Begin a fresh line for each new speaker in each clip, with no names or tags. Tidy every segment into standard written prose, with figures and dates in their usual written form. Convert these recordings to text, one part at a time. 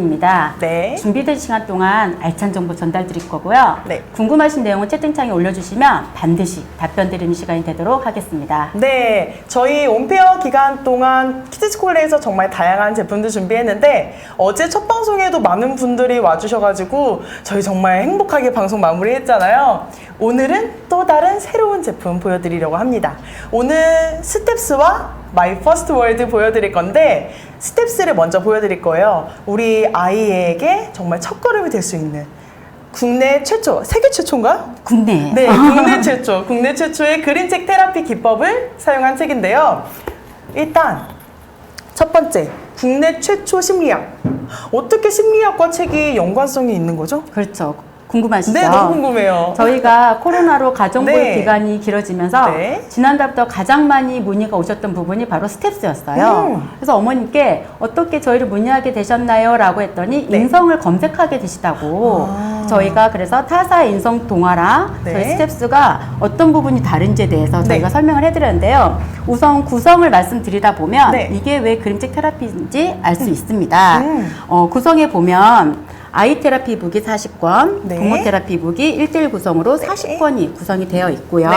입니다.
네.
준비된 시간 동안 알찬 정보 전달 드릴 거고요.
네.
궁금하신 내용은 채팅창에 올려주시면 반드시 답변 드리는 시간이 되도록 하겠습니다.
네, 저희 온페어 기간 동안 키즈스콜레에서 정말 다양한 제품들 준비했는데 어제 첫 방송에도 많은 분들이 와주셔가지고 저희 정말 행복하게 방송 마무리했잖아요. 오늘은 또 다른 새로운 제품 보여드리려고 합니다. 오늘 스텝스와 마이 퍼스트 월드 보여드릴 건데 스텝스를 먼저 보여드릴 거예요. 우리 아이에게 정말 첫걸음이 될 수 있는 국내 최초, 세계 최초인가?
국내.
네, 국내 최초의 그림책 테라피 기법을 사용한 책인데요. 일단 첫 번째, 국내 최초 심리학. 어떻게 심리학과 책이 연관성이 있는 거죠?
그렇죠. 궁금하시죠?
네, 너무 궁금해요.
저희가 코로나로 가정보육
네.
기간이 길어지면서
네.
지난달부터 가장 많이 문의가 오셨던 부분이 바로 스텝스였어요. 그래서 어머님께 어떻게 저희를 문의하게 되셨나요? 라고 했더니
네.
인성을 검색하게 되시다고 저희가 그래서 타사의 인성 동화랑
네.
저희 스텝스가 어떤 부분이 다른지에 대해서 저희가
네.
설명을 해드렸는데요. 우선 구성을 말씀드리다 보면
네.
이게 왜 그림책 테라피인지 알 수 있습니다.
음.
구성에 보면 아이 테라피 북이 40권,
네.
부모 테라피 북이 1대1 구성으로 40권이 구성이 되어 있고요.
네.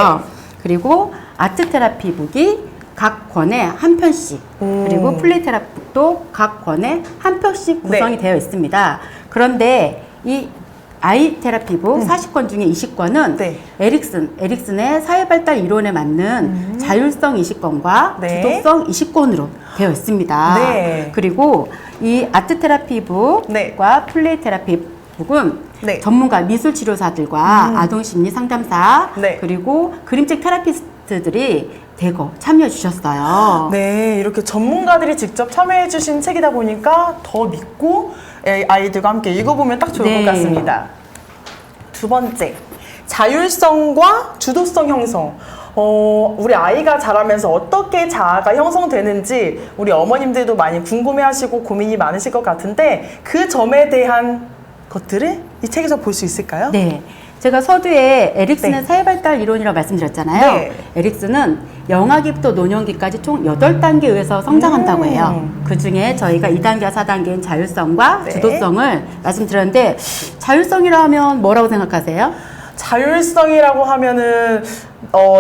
그리고 아트 테라피 북이 각 권에 한 편씩, 그리고 플레이 테라피 북도 각 권에 한 편씩 구성이
네.
되어 있습니다. 그런데 이 아이 테라피 북 40권 중에 20권은
네.
에릭슨의 사회발달 이론에 맞는 자율성 20권과
네.
주도성 20권으로 되어 있습니다.
네.
그리고 이 아트 테라피 북과
네.
플레이 테라피 북은
네.
전문가 미술 치료사들과 아동 심리 상담사
네.
그리고 그림책 테라피스트들이 대거 참여해 주셨어요.
네, 이렇게 전문가들이 직접 참여해 주신 책이다 보니까 더 믿고 아이들과 함께 읽어보면 딱 좋을
네.
것 같습니다. 두 번째, 자율성과 주도성 형성. 우리 아이가 자라면서 어떻게 자아가 형성되는지 우리 어머님들도 많이 궁금해하시고 고민이 많으실 것 같은데 그 점에 대한 것들을 이 책에서 볼 수 있을까요?
네. 제가 서두에 에릭슨의
네.
사회발달 이론이라고 말씀드렸잖아요.
네.
에릭슨은 영아기부터 노년기까지 총 8단계에 의해서 성장한다고 해요. 그 중에 저희가 2단계와 4단계인 자율성과
네.
주도성을 말씀드렸는데 자율성이라 하면 뭐라고 생각하세요?
자율성이라고 하면은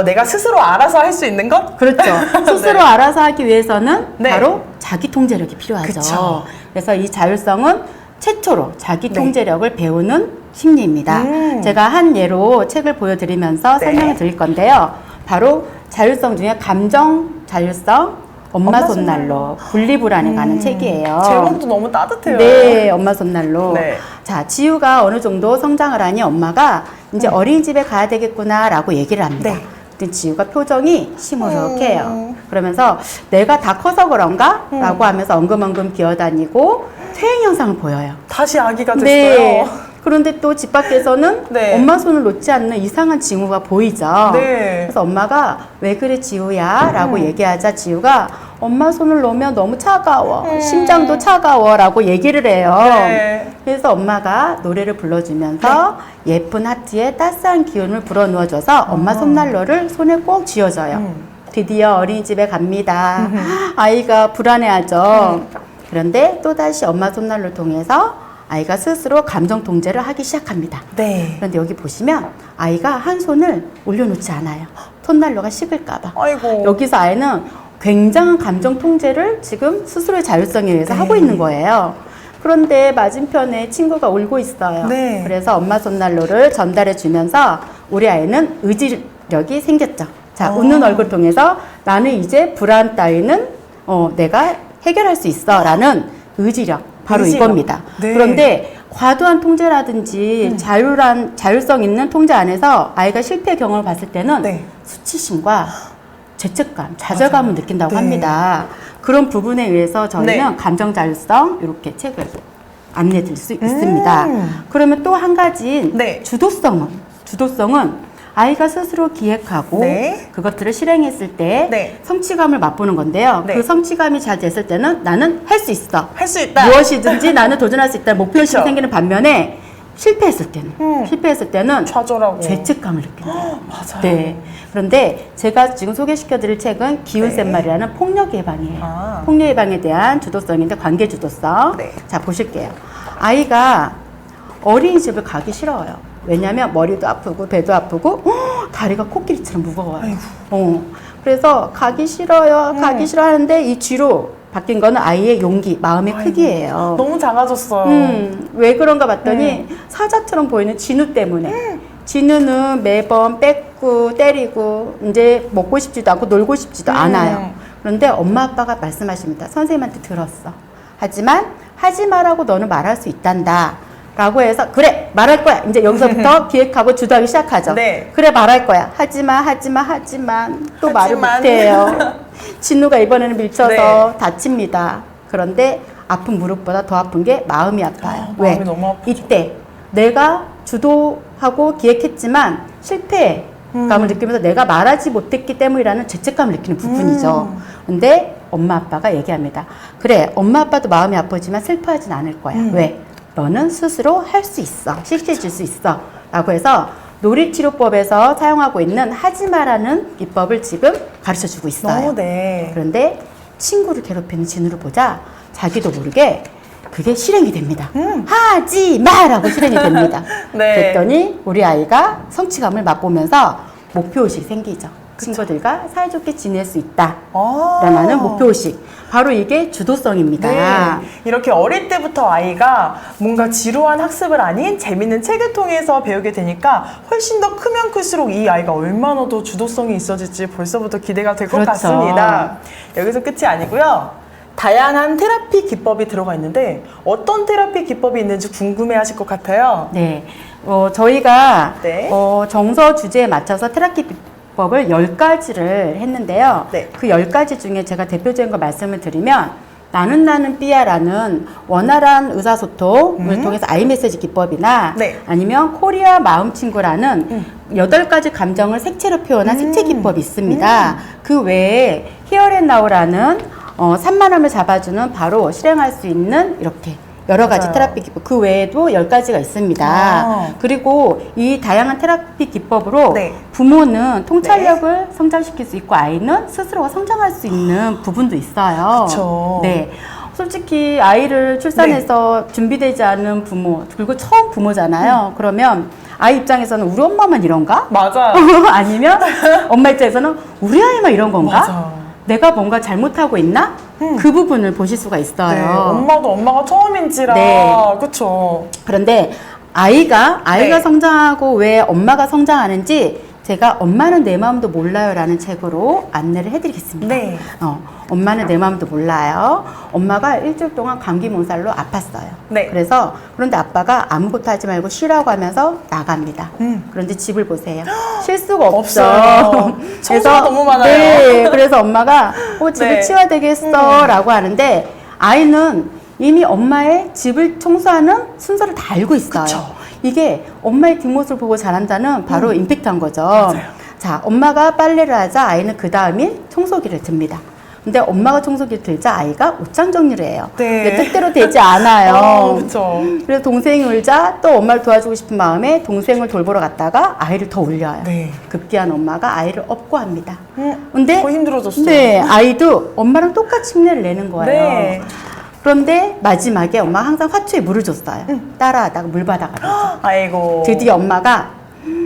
내가 스스로 알아서 할 수 있는 것?
그렇죠. 스스로
네.
알아서 하기 위해서는
네.
바로 자기 통제력이 필요하죠.
그쵸.
그래서 이 자율성은 최초로 자기
네.
통제력을 배우는 심리입니다. 제가 한 예로 책을 보여드리면서
네.
설명을 드릴 건데요. 바로 자율성 중에 감정 자율성, 엄마 손난로, 분리불안에 관한 책이에요.
제목도 너무 따뜻해요.
네, 엄마 손난로.
네.
자, 지우가 어느 정도 성장을 하니 엄마가 이제 어린이집에 가야 되겠구나라고 얘기를 합니다.
네.
근데 지우가 표정이 시무룩해요. 그러면서 내가 다 커서 그런가? 라고 하면서 엉금엉금 기어다니고 퇴행 현상을 보여요.
다시 아기가 됐어요.
네. 그런데 또 집 밖에서는
네.
엄마 손을 놓지 않는 이상한 징후가 보이죠.
네.
그래서 엄마가 왜 그래 지우야? 라고 얘기하자 지우가 엄마 손을 놓으면 너무 차가워. 심장도 차가워. 라고 얘기를 해요.
네.
그래서 엄마가 노래를 불러주면서 예쁜 하트에 따스한 기운을 불어넣어줘서 엄마 손난로를 손에 꼭 쥐어줘요. 드디어 어린이집에 갑니다. 아이가 불안해하죠. 그런데 또다시 엄마 손난로를 통해서 아이가 스스로 감정 통제를 하기 시작합니다.
네.
그런데 여기 보시면 아이가 한 손을 올려놓지 않아요. 손난로가 식을까봐.
아이고.
여기서 아이는 굉장한 감정 통제를 지금 스스로의 자율성에 의해서
네.
하고 있는 거예요. 그런데 맞은편에 친구가 울고 있어요.
네.
그래서 엄마 손난로를 전달해 주면서 우리 아이는 의지력이 생겼죠. 자, 웃는 얼굴 통해서 나는 이제 불안 따위는 내가 해결할 수 있어 라는 의지력. 바로
의지력.
이겁니다.
네.
그런데 과도한 통제라든지 자율성 있는 통제 안에서 아이가 실패 경험을 봤을 때는
네.
수치심과 죄책감, 좌절감을
맞아요.
느낀다고
네.
합니다. 그런 부분에 의해서 저희는
네.
감정 자율성 이렇게 책을 안내 드릴 수 있습니다. 그러면 또 한 가지
네.
주도성은 아이가 스스로 기획하고
네.
그것들을 실행했을 때
네.
성취감을 맛보는 건데요.
네.
그 성취감이 잘 됐을 때는 나는 할 수 있어.
할 수 있다.
무엇이든지 나는 도전할 수 있다. 목표의식이
그쵸.
생기는 반면에 실패했을 때는
좌절하고.
죄책감을 느낀다.
맞아요.
네. 그런데 제가 지금 소개시켜드릴 책은 기운센말이라는 폭력 예방이에요.
아.
폭력 예방에 대한 주도성인데 관계 주도성.
네.
자, 보실게요. 아이가 어린이집을 가기 싫어요. 왜냐면 머리도 아프고 배도 아프고 다리가 코끼리처럼 무거워요. 그래서 가기 싫어요. 가기 싫어 하는데 이 쥐로 바뀐 거는 아이의 용기, 마음의 크기예요.
너무 작아졌어요.
왜 그런가 봤더니 사자처럼 보이는 진우 때문에. 진우는 매번 뺏고 때리고 이제 먹고 싶지도 않고 놀고 싶지도 않아요. 그런데 엄마 아빠가 말씀하십니다. 선생님한테 들었어. 하지만 하지 말라고 너는 말할 수 있단다. 라고 해서 그래 말할 거야. 이제 여기서부터 기획하고 주도하기 시작하죠.
네.
그래 말할 거야. 하지만 또 말을 못해요. 진우가 이번에는 밀쳐서
네.
다칩니다. 그런데 아픈 무릎보다 더 아픈 게 마음이 아파요. 왜?
마음이 너무 아프죠.
이때 내가 주도하고 기획했지만 실패감을 느끼면서 내가 말하지 못했기 때문이라는 죄책감을 느끼는 부분이죠. 근데 엄마 아빠가 얘기합니다. 그래 엄마 아빠도 마음이 아프지만 슬퍼하진 않을 거야. 왜? 너는 스스로 할 수 있어. 실시해줄 수 있어. 라고 해서 놀이치료법에서 사용하고 있는 하지 마라는 기법을 지금 가르쳐주고 있어요.
네.
그런데 친구를 괴롭히는 진우를 보자 자기도 모르게 그게 실행이 됩니다. 하지 마라고 실행이 됩니다.
네.
그랬더니 우리 아이가 성취감을 맛보면서 목표의식이 생기죠. 친구들과 사이좋게 지낼 수 있다. 라는 목표의식. 바로 이게 주도성입니다.
네. 이렇게 어릴 때부터 아이가 뭔가 지루한 학습을 아닌 재밌는 책을 통해서 배우게 되니까 훨씬 더 크면 클수록 이 아이가 얼마나 더 주도성이 있어질지 벌써부터 기대가 될 것
그렇죠.
같습니다. 여기서 끝이 아니고요. 다양한 테라피 기법이 들어가 있는데 어떤 테라피 기법이 있는지 궁금해 하실 것 같아요.
네. 저희가
네.
정서 주제에 맞춰서 테라피 기법을 10가지를 했는데요.
네.
그 10가지 중에 제가 대표적인 거 말씀을 드리면 나는 삐아라는 원활한 의사소통을 통해서 아이메시지 기법이나
네.
아니면 코리아 마음친구라는 8가지 감정을 색채로 표현한 색채 기법이 있습니다. 그 외에 히어앤나우라는 산만함을 잡아주는 바로 실행할 수 있는 이렇게 여러 가지
맞아요.
테라피 기법, 그 외에도 10가지가 있습니다. 그리고 이 다양한 테라피 기법으로
네.
부모는 통찰력을 성장시킬 수 있고 아이는 스스로가 성장할 수 있는 부분도 있어요.
그쵸.
네. 솔직히 아이를 출산해서 준비되지 않은 부모, 그리고 처음 부모잖아요. 그러면 아이 입장에서는 우리 엄마만 이런가?
맞아요.
아니면 엄마 입장에서는 우리 아이만 이런 건가?
맞아.
내가 뭔가 잘못하고 있나? 그 부분을 보실 수가 있어요.
네. 엄마가 처음인지라.
네.
그쵸.
그런데 아이가
네.
성장하고 왜 엄마가 성장하는지 제가 엄마는 내 마음도 몰라요라는 책으로 안내를 해드리겠습니다.
네.
엄마는 내 마음도 몰라요. 엄마가 일주일 동안 감기 몸살로 아팠어요.
네.
그런데 아빠가 아무것도 하지 말고 쉬라고 하면서 나갑니다. 그런데 집을 보세요. 쉴 수가 없죠.
없어요. 청소가 너무 많아요.
네, 그래서 엄마가 집을
네.
치워야 되겠어 라고 하는데 아이는 이미 엄마의 집을 청소하는 순서를 다 알고 있어요.
그쵸.
이게 엄마의 뒷모습을 보고 잘한다는 바로 임팩트한 거죠.
맞아요.
자, 엄마가 빨래를 하자 아이는 그 다음일 청소기를 듭니다. 근데 엄마가 청소기를 들자 아이가 옷장 정리를 해요.
네.
근데 뜻대로 되지 않아요.
그쵸.
그래서 동생이 울자 또 엄마를 도와주고 싶은 마음에 동생을 돌보러 갔다가 아이를 더 울려요.
네.
급기야는 엄마가 아이를 업고 합니다. 근데
더 힘들어졌어요.
네, 아이도 엄마랑 똑같이 흉내를 내는 거예요.
네.
그런데 마지막에 엄마가 항상 화초에 물을 줬어요. 따라하다가 물 받아가지고.
아이고.
드디어 엄마가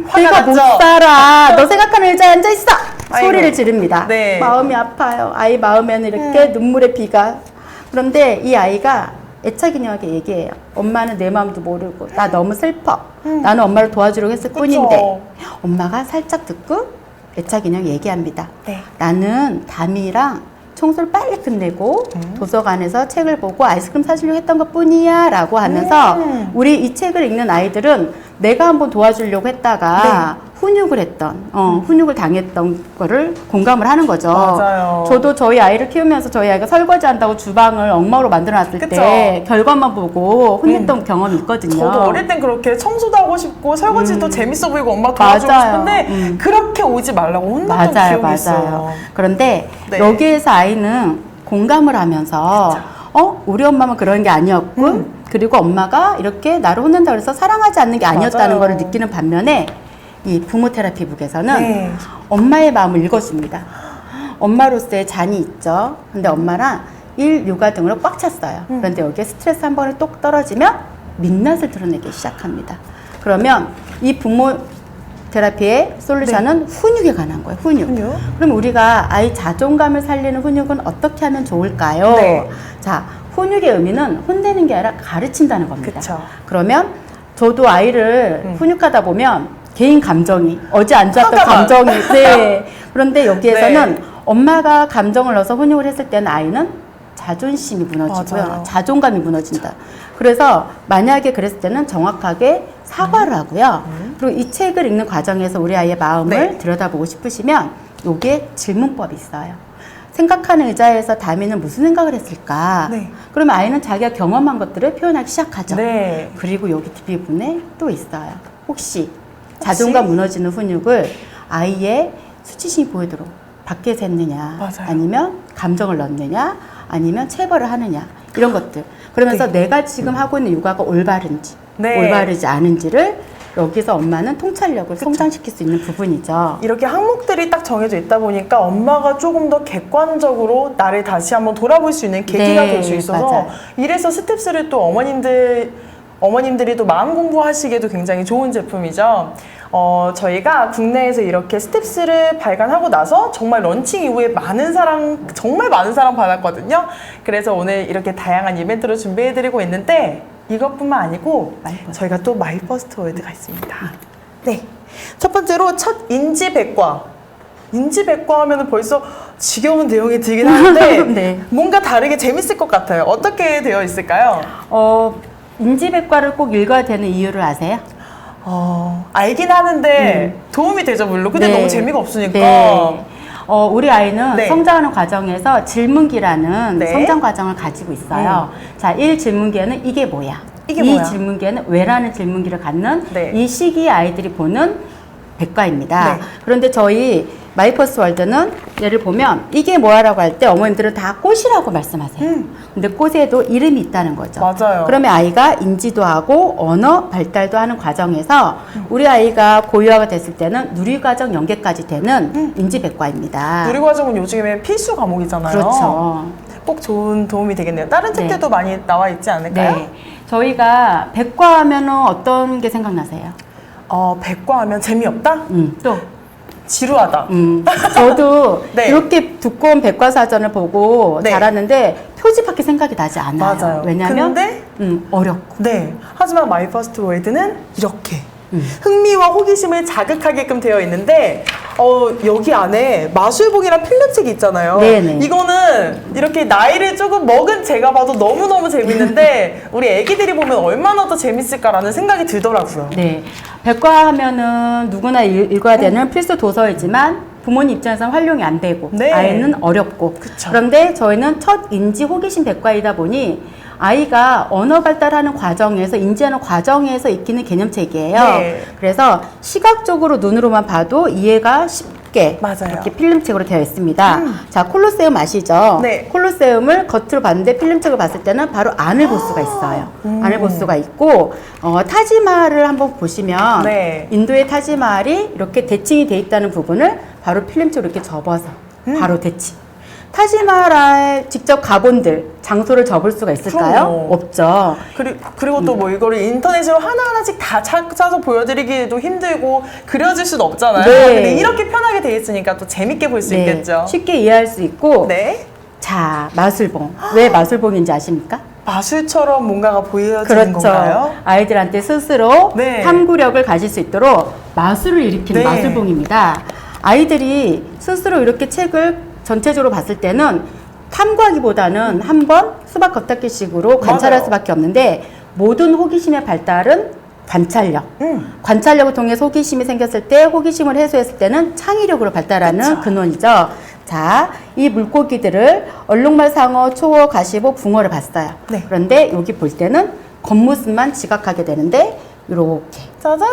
화가
내가 못
났죠?
살아. 너 생각하는 의자에 앉아 있어.
아이고.
소리를 지릅니다.
네.
마음이 아파요. 아이 마음에는 이렇게 눈물의 비가. 그런데 이 아이가 애착인형하게 얘기해요. 엄마는 내 마음도 모르고 나 너무 슬퍼. 나는 엄마를 도와주려고 했을
그쵸.
뿐인데 엄마가 살짝 듣고 애착인형 얘기합니다.
네.
나는 담이랑 청소를 빨리 끝내고 도서관에서 책을 보고 아이스크림 사주려고 했던 것 뿐이야 라고 하면서 우리 이 책을 읽는 아이들은 내가 한번 도와주려고 했다가 훈육을 했던 훈육을 당했던 거를 공감을 하는 거죠.
맞아요.
저도 저희 아이를 키우면서 저희 아이가 설거지 한다고 주방을 엉망으로 만들어 놨을
그쵸.
때 결과만 보고 혼냈던 경험이 있거든요.
저도 어릴 땐 그렇게 청소도 하고 싶고 설거지도 재밌어 보이고 엄마 도와주고
맞아요.
싶은데 그렇게 오지 말라고 혼났던 기억이 있어요.
그런데
네.
여기에서 아이는 공감을 하면서 우리 엄마만 그런 게 아니었고 그리고 엄마가 이렇게 나를 혼낸다 그래서 사랑하지 않는 게 아니었다는
맞아요.
걸 느끼는 반면에 이 부모 테라피북에서는
네.
엄마의 마음을 읽어줍니다. 엄마로서의 잔이 있죠. 근데 엄마랑 일, 육아 등으로 꽉 찼어요. 그런데 여기에 스트레스 한 번에 똑 떨어지면 민낯을 드러내기 시작합니다. 그러면 이 부모 테라피의 솔루션은 훈육에 관한 거예요. 훈육.
훈육?
그럼 우리가 아이 자존감을 살리는 훈육은 어떻게 하면 좋을까요?
네.
자, 훈육의 의미는 혼내는 게 아니라 가르친다는 겁니다.
그쵸.
그러면 저도 아이를 훈육하다 보면 개인 감정이 어제 안 좋았던
화가
감정이 네. 그런데 여기에서는
네.
엄마가 감정을 넣어서 훈육을 했을 때는 아이는 자존심이 무너지고요.
맞아요.
자존감이 무너진다. 그래서 만약에 그랬을 때는 정확하게 사과를 하고요. 그리고 이 책을 읽는 과정에서 우리 아이의 마음을
네.
들여다보고 싶으시면 요게 질문법이 있어요. 생각하는 의자에서 다미는 무슨 생각을 했을까?
네.
그러면 아이는 자기가 경험한 것들을 표현하기 시작하죠.
네.
그리고 여기 뒷부분에 또 있어요. 혹시 자존감 무너지는 훈육을 아이의 수치심이 보이도록 밖에서 했느냐,
맞아요.
아니면 감정을 넣느냐, 아니면 체벌을 하느냐, 이런 것들. 그러면서
네.
내가 지금 하고 있는 육아가 올바른지,
네.
올바르지 않은지를 여기서 엄마는 통찰력을 성장시킬 수 있는 부분이죠.
이렇게 항목들이 딱 정해져 있다 보니까 엄마가 조금 더 객관적으로 나를 다시 한번 돌아볼 수 있는 계기가
네,
될 수 있어서
맞아요.
이래서 스텝스를 또 어머님들이 또 마음 공부하시기에도 굉장히 좋은 제품이죠. 저희가 국내에서 이렇게 스텝스를 발간하고 나서 정말 런칭 이후에 정말 많은 사랑 받았거든요. 그래서 오늘 이렇게 다양한 이벤트를 준비해드리고 있는데 이것뿐만 아니고 저희가 또 마이퍼스트 월드가 있습니다. 네. 첫 번째로 첫 인지백과. 인지백과 하면은 벌써 지겨운 내용이 들긴 하는데
네.
뭔가 다르게 재밌을 것 같아요. 어떻게 되어 있을까요?
인지백과를 꼭 읽어야 되는 이유를 아세요?
알긴 하는데 도움이 되죠, 물론. 근데
네.
너무 재미가 없으니까.
네. 우리 아이는
네.
성장하는 과정에서 질문기라는
네.
성장 과정을 가지고 있어요. 자, 1 질문기에는 이게 뭐야?
이게
2
뭐야?
질문기에는 왜라는 질문기를 갖는
네.
이 시기에 아이들이 보는 백과입니다.
네.
그런데 저희 마이퍼스 월드는 예를 보면 이게 뭐야라고 할 때 어머님들은 다 꽃이라고 말씀하세요. 근데 꽃에도 이름이 있다는 거죠.
맞아요.
그러면 아이가 인지도 하고 언어 발달도 하는 과정에서 우리 아이가 고유화가 됐을 때는 누리과정 연계까지 되는 인지백과입니다.
누리과정은 요즘에 필수 과목이잖아요.
그렇죠.
꼭 좋은 도움이 되겠네요. 다른
네.
책들도 많이 나와 있지 않을까요?
네. 저희가 백과 하면은 어떤 게 생각나세요?
백과 하면 재미없다?
또.
지루하다.
저도
네.
이렇게 두꺼운 백과사전을 보고
네.
자랐는데 표지밖에 생각이 나지 않아요.
맞아요.
왜냐하면
근데
어렵고.
네. 하지만 마이 퍼스트 월드는 이렇게 흥미와 호기심을 자극하게끔 되어 있는데 여기 안에 마술봉이랑 필름책이 있잖아요.
네네.
이거는 이렇게 나이를 조금 먹은 제가 봐도 너무너무 재밌는데 우리 애기들이 보면 얼마나 더 재밌을까라는 생각이 들더라고요.
네. 백과 하면은 누구나 읽어야 되는 필수 도서이지만 부모님 입장에서는 활용이 안 되고
네.
아이는 어렵고
그쵸.
그런데 저희는 첫 인지 호기심 백과이다 보니 아이가 언어 발달하는 과정에서 인지하는 과정에서 익히는 개념책이에요.
네.
그래서 시각적으로 눈으로만 봐도 이해가 쉽게
맞아요.
이렇게 필름책으로 되어 있습니다. 자, 콜로세움 아시죠?
네.
콜로세움을 겉으로 봤는데 필름책을 봤을 때는 바로 안을 볼 수가 있어요. 안을 볼 수가 있고 타지마할을 한번 보시면
네.
인도의 타지마할이 이렇게 대칭이 돼 있다는 부분을 바로 필름책으로 이렇게 접어서 바로 대칭. 타지마할에 직접 가본들 장소를 접을 수가 있을까요?
그럼요.
없죠.
그리고 또 뭐 이거를 인터넷으로 하나하나씩 다 찾아서 보여드리기도 힘들고 그려질 수는 없잖아요.
네.
근데 이렇게 편하게 돼 있으니까 또 재밌게 볼 수 있겠죠.
쉽게 이해할 수 있고
네.
자, 마술봉. 왜 마술봉인지 아십니까?
마술처럼 뭔가가 보여지는
그렇죠.
건가요?
아이들한테 스스로
네.
탐구력을 가질 수 있도록 마술을 일으키는
네.
마술봉입니다. 아이들이 스스로 이렇게 책을 전체적으로 봤을 때는 탐구하기보다는 한번 수박 겉핥기식으로 관찰할
맞아요.
수밖에 없는데 모든 호기심의 발달은 관찰력. 관찰력을 통해서 호기심이 생겼을 때 호기심을 해소했을 때는 창의력으로 발달하는
그쵸.
근원이죠. 자, 이 물고기들을 얼룩말, 상어, 초어, 가시보, 붕어를 봤어요.
네.
그런데 여기 볼 때는 겉모습만 지각하게 되는데 이렇게
짜자잔!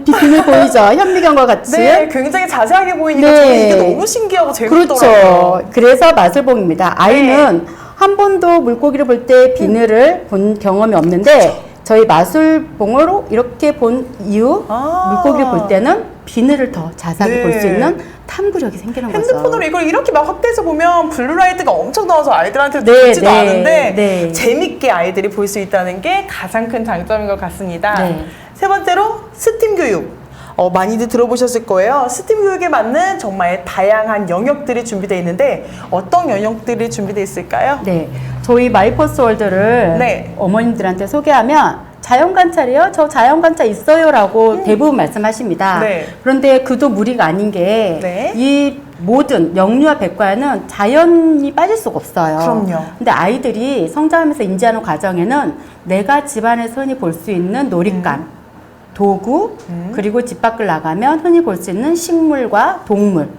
비빔을 보이죠? 현미경과 같이.
네, 굉장히 자세하게 보이니까
네.
저는 이게 너무 신기하고 재밌더라고요.
그렇죠. 그래서 마술봉입니다. 아이는 한 번도 물고기를 볼 때 비늘을 본 경험이 없는데 저희 마술봉으로 이렇게 본 이후 물고기를 볼 때는 비늘을 더 자세하게
네.
볼 수 있는 탐구력이 생기는 거죠.
핸드폰으로 이걸 이렇게 막 확대해서 보면 블루라이트가 엄청 나와서 아이들한테
네,
좋지도
네,
않은데
네.
재밌게 아이들이 볼 수 있다는 게 가장 큰 장점인 것 같습니다.
네.
세 번째로 스팀 교육. 많이들 들어보셨을 거예요. 스팀 교육에 맞는 정말 다양한 영역들이 준비되어 있는데 어떤 영역들이 준비되어 있을까요?
네, 저희 마이퍼스 월드를
네.
어머님들한테 소개하면 자연 관찰이요? 저 자연 관찰 있어요라고 대부분 말씀하십니다.
네.
그런데 그도 무리가 아닌 게
네.
이 모든 영유아 백과에는 자연이 빠질 수가 없어요.
그럼요.
근데 아이들이 성장하면서 인지하는 과정에는 내가 집안에서 흔히 볼 수 있는 놀잇감, 도구, 그리고 집 밖을 나가면 흔히 볼 수 있는 식물과 동물,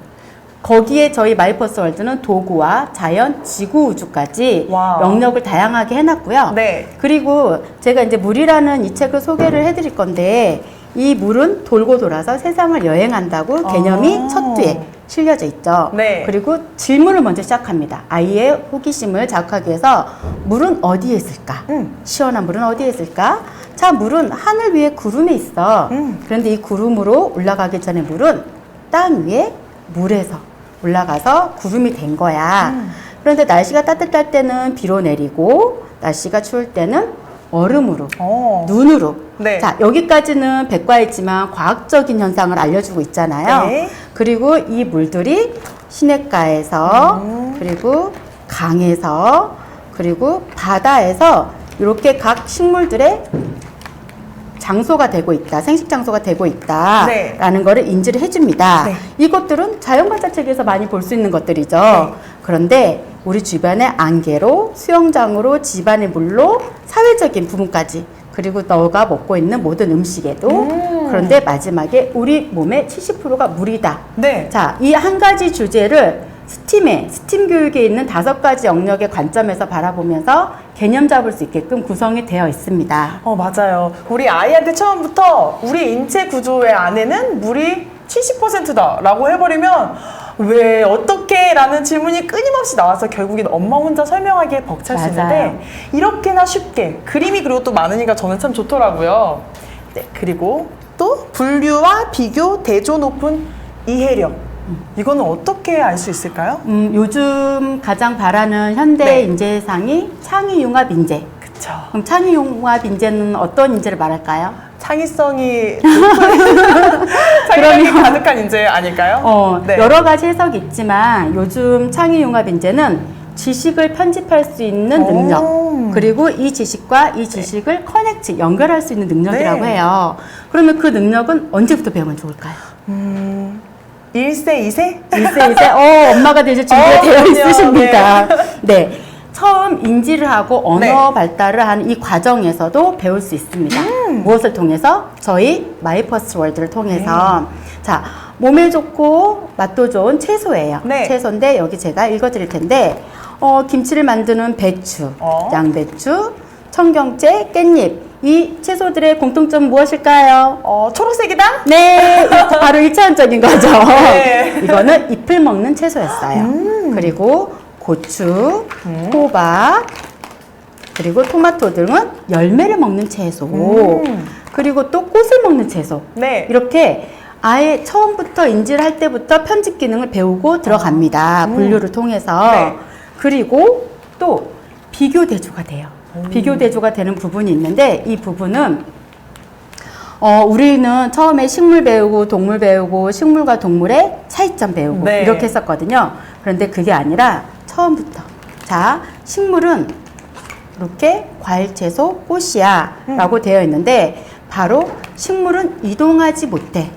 거기에 저희 마이퍼스 월드는 도구와 자연, 지구, 우주까지
와우.
영역을 다양하게 해놨고요.
네.
그리고 제가 이제 물이라는 이 책을 소개를 해드릴 건데 이 물은 돌고 돌아서 세상을 여행한다고 개념이 첫 뒤에 실려져 있죠.
네.
그리고 질문을 먼저 시작합니다. 아이의 호기심을 자극하기 위해서 물은 어디에 있을까? 시원한 물은 어디에 있을까? 자, 물은 하늘 위에 구름에 있어. 그런데 이 구름으로 올라가기 전에 물은 땅 위에 물에서 올라가서 구름이 된 거야. 그런데 날씨가 따뜻할 때는 비로 내리고 날씨가 추울 때는 얼음으로, 눈으로.
네.
자, 여기까지는 백과이지만 과학적인 현상을 알려주고 있잖아요.
네.
그리고 이 물들이 시냇가에서, 그리고 강에서, 그리고 바다에서 이렇게 각 식물들의 장소가 되고 있다, 생식 장소가 되고 있다라는
네.
거를 인지를 해줍니다.
네.
이것들은 자연관찰책에서 많이 볼 수 있는 것들이죠.
네.
그런데 우리 주변의 안개로, 수영장으로, 집안의 물로, 사회적인 부분까지, 그리고 너가 먹고 있는 모든 음식에도, 그런데 마지막에 우리 몸의 70%가 물이다.
네.
자, 이 한 가지 주제를 스팀 교육에 있는 5가지 영역의 관점에서 바라보면서 개념 잡을 수 있게끔 구성이 되어 있습니다.
맞아요. 우리 아이한테 처음부터 우리 인체 구조의 안에는 물이 70%다 라고 해버리면 왜 어떻게 라는 질문이 끊임없이 나와서 결국엔 엄마 혼자 설명하기에 벅찰 수
맞아요.
있는데 이렇게나 쉽게 그림이 그리고 또 많으니까 저는 참 좋더라고요. 네, 그리고 또 분류와 비교, 대조 높은 이해력. 이거는 어떻게 알 수 있을까요?
요즘 가장 바라는 현대
네.
인재상이 창의융합 인재.
그쵸.
그럼 창의융합 인재는 어떤 인재를 말할까요?
창의성이 창의력이 가득한 인재 아닐까요? 네.
여러 가지 해석이 있지만 요즘 창의융합 인재는 지식을 편집할 수 있는 능력, 그리고 이 지식과 이 지식을 커넥트, 연결할 수 있는 능력이라고
네.
해요. 그러면 그 능력은 언제부터 배우면 좋을까요?
1세, 2세?
1세, 2세? 엄마가 되실 준비가 되어
그럼요.
있으십니다. 네. 처음 인지를 하고 언어
네.
발달을 하는 이 과정에서도 배울 수 있습니다. 무엇을 통해서? 저희 마이퍼스 월드를 통해서. 자, 몸에 좋고 맛도 좋은 채소예요.
네.
채소인데 여기 제가 읽어드릴 텐데 김치를 만드는 배추, 양배추, 청경채, 깻잎. 이 채소들의 공통점 무엇일까요?
초록색이다?
네, 바로 1차원적인 거죠.
네.
이거는 잎을 먹는 채소였어요. 그리고 고추, 호박, 그리고 토마토 등은 열매를 먹는 채소. 그리고 또 꽃을 먹는 채소.
네.
이렇게 아예 처음부터 인지를 할 때부터 편집 기능을 배우고 들어갑니다. 분류를 통해서.
네.
그리고 또 비교 대조가 돼요. 비교 대조가 되는 부분이 있는데 이 부분은 우리는 처음에 식물 배우고 동물 배우고 식물과 동물의 차이점 배우고
네.
이렇게 했었거든요. 그런데 그게 아니라 처음부터 자, 식물은 이렇게 과일, 채소, 꽃이야 라고 되어 있는데 바로 식물은 이동하지 못해.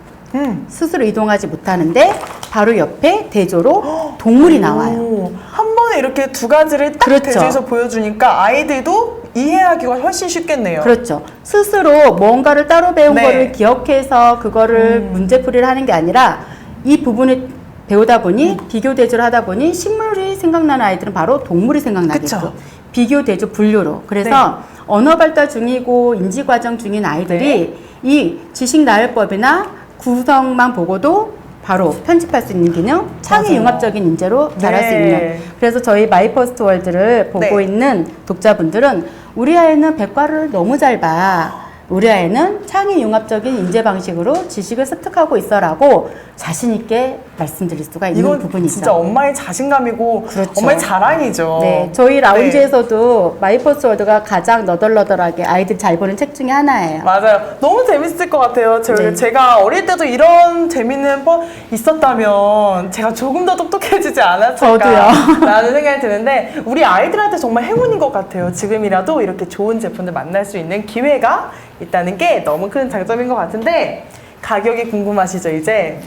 스스로 이동하지 못하는데 바로 옆에 대조로 동물이 나와요.
한 번에 이렇게 두 가지를 딱
그렇죠.
대조해서 보여주니까 아이들도 이해하기가 훨씬 쉽겠네요.
그렇죠. 스스로 뭔가를 따로 배운
네.
거를 기억해서 그거를 문제풀이를 하는 게 아니라 이 부분을 배우다 보니 비교 대조를 하다 보니 식물이 생각나는 아이들은 바로 동물이 생각나게끔
그쵸.
비교 대조 분류로. 그래서 언어 발달 중이고 인지 과정 중인 아이들이 이 지식 나열법이나 구성만 보고도 바로 편집할 수 있는 기능, 창의
맞아요.
융합적인 인재로 자랄 수
네.
있는. 그래서 저희 마이퍼스트 월드를 보고
네.
있는 독자분들은 우리 아이는 백과를 너무 잘 봐. 우리 아이는 창의 융합적인 인재 방식으로 지식을 습득하고 있어라고 자신 있게 말씀드릴 수가 있는
이건
부분이죠.
진짜 엄마의 자신감이고
그렇죠.
엄마의 자랑이죠.
네, 저희 라운지에서도 마이퍼스트 월드가 가장 너덜너덜하게 아이들이 잘 보는 책 중에 하나예요.
맞아요. 너무 재밌을 것 같아요.
네.
제가 어릴 때도 이런 재밌는 법 있었다면 제가 조금 더 똑똑해지지 않았을까
저도요.
라는 생각이 드는데 우리 아이들한테 정말 행운인 것 같아요. 지금이라도 이렇게 좋은 제품들 만날 수 있는 기회가 있다는 게 너무 큰 장점인 것 같은데 가격이 궁금하시죠? 이제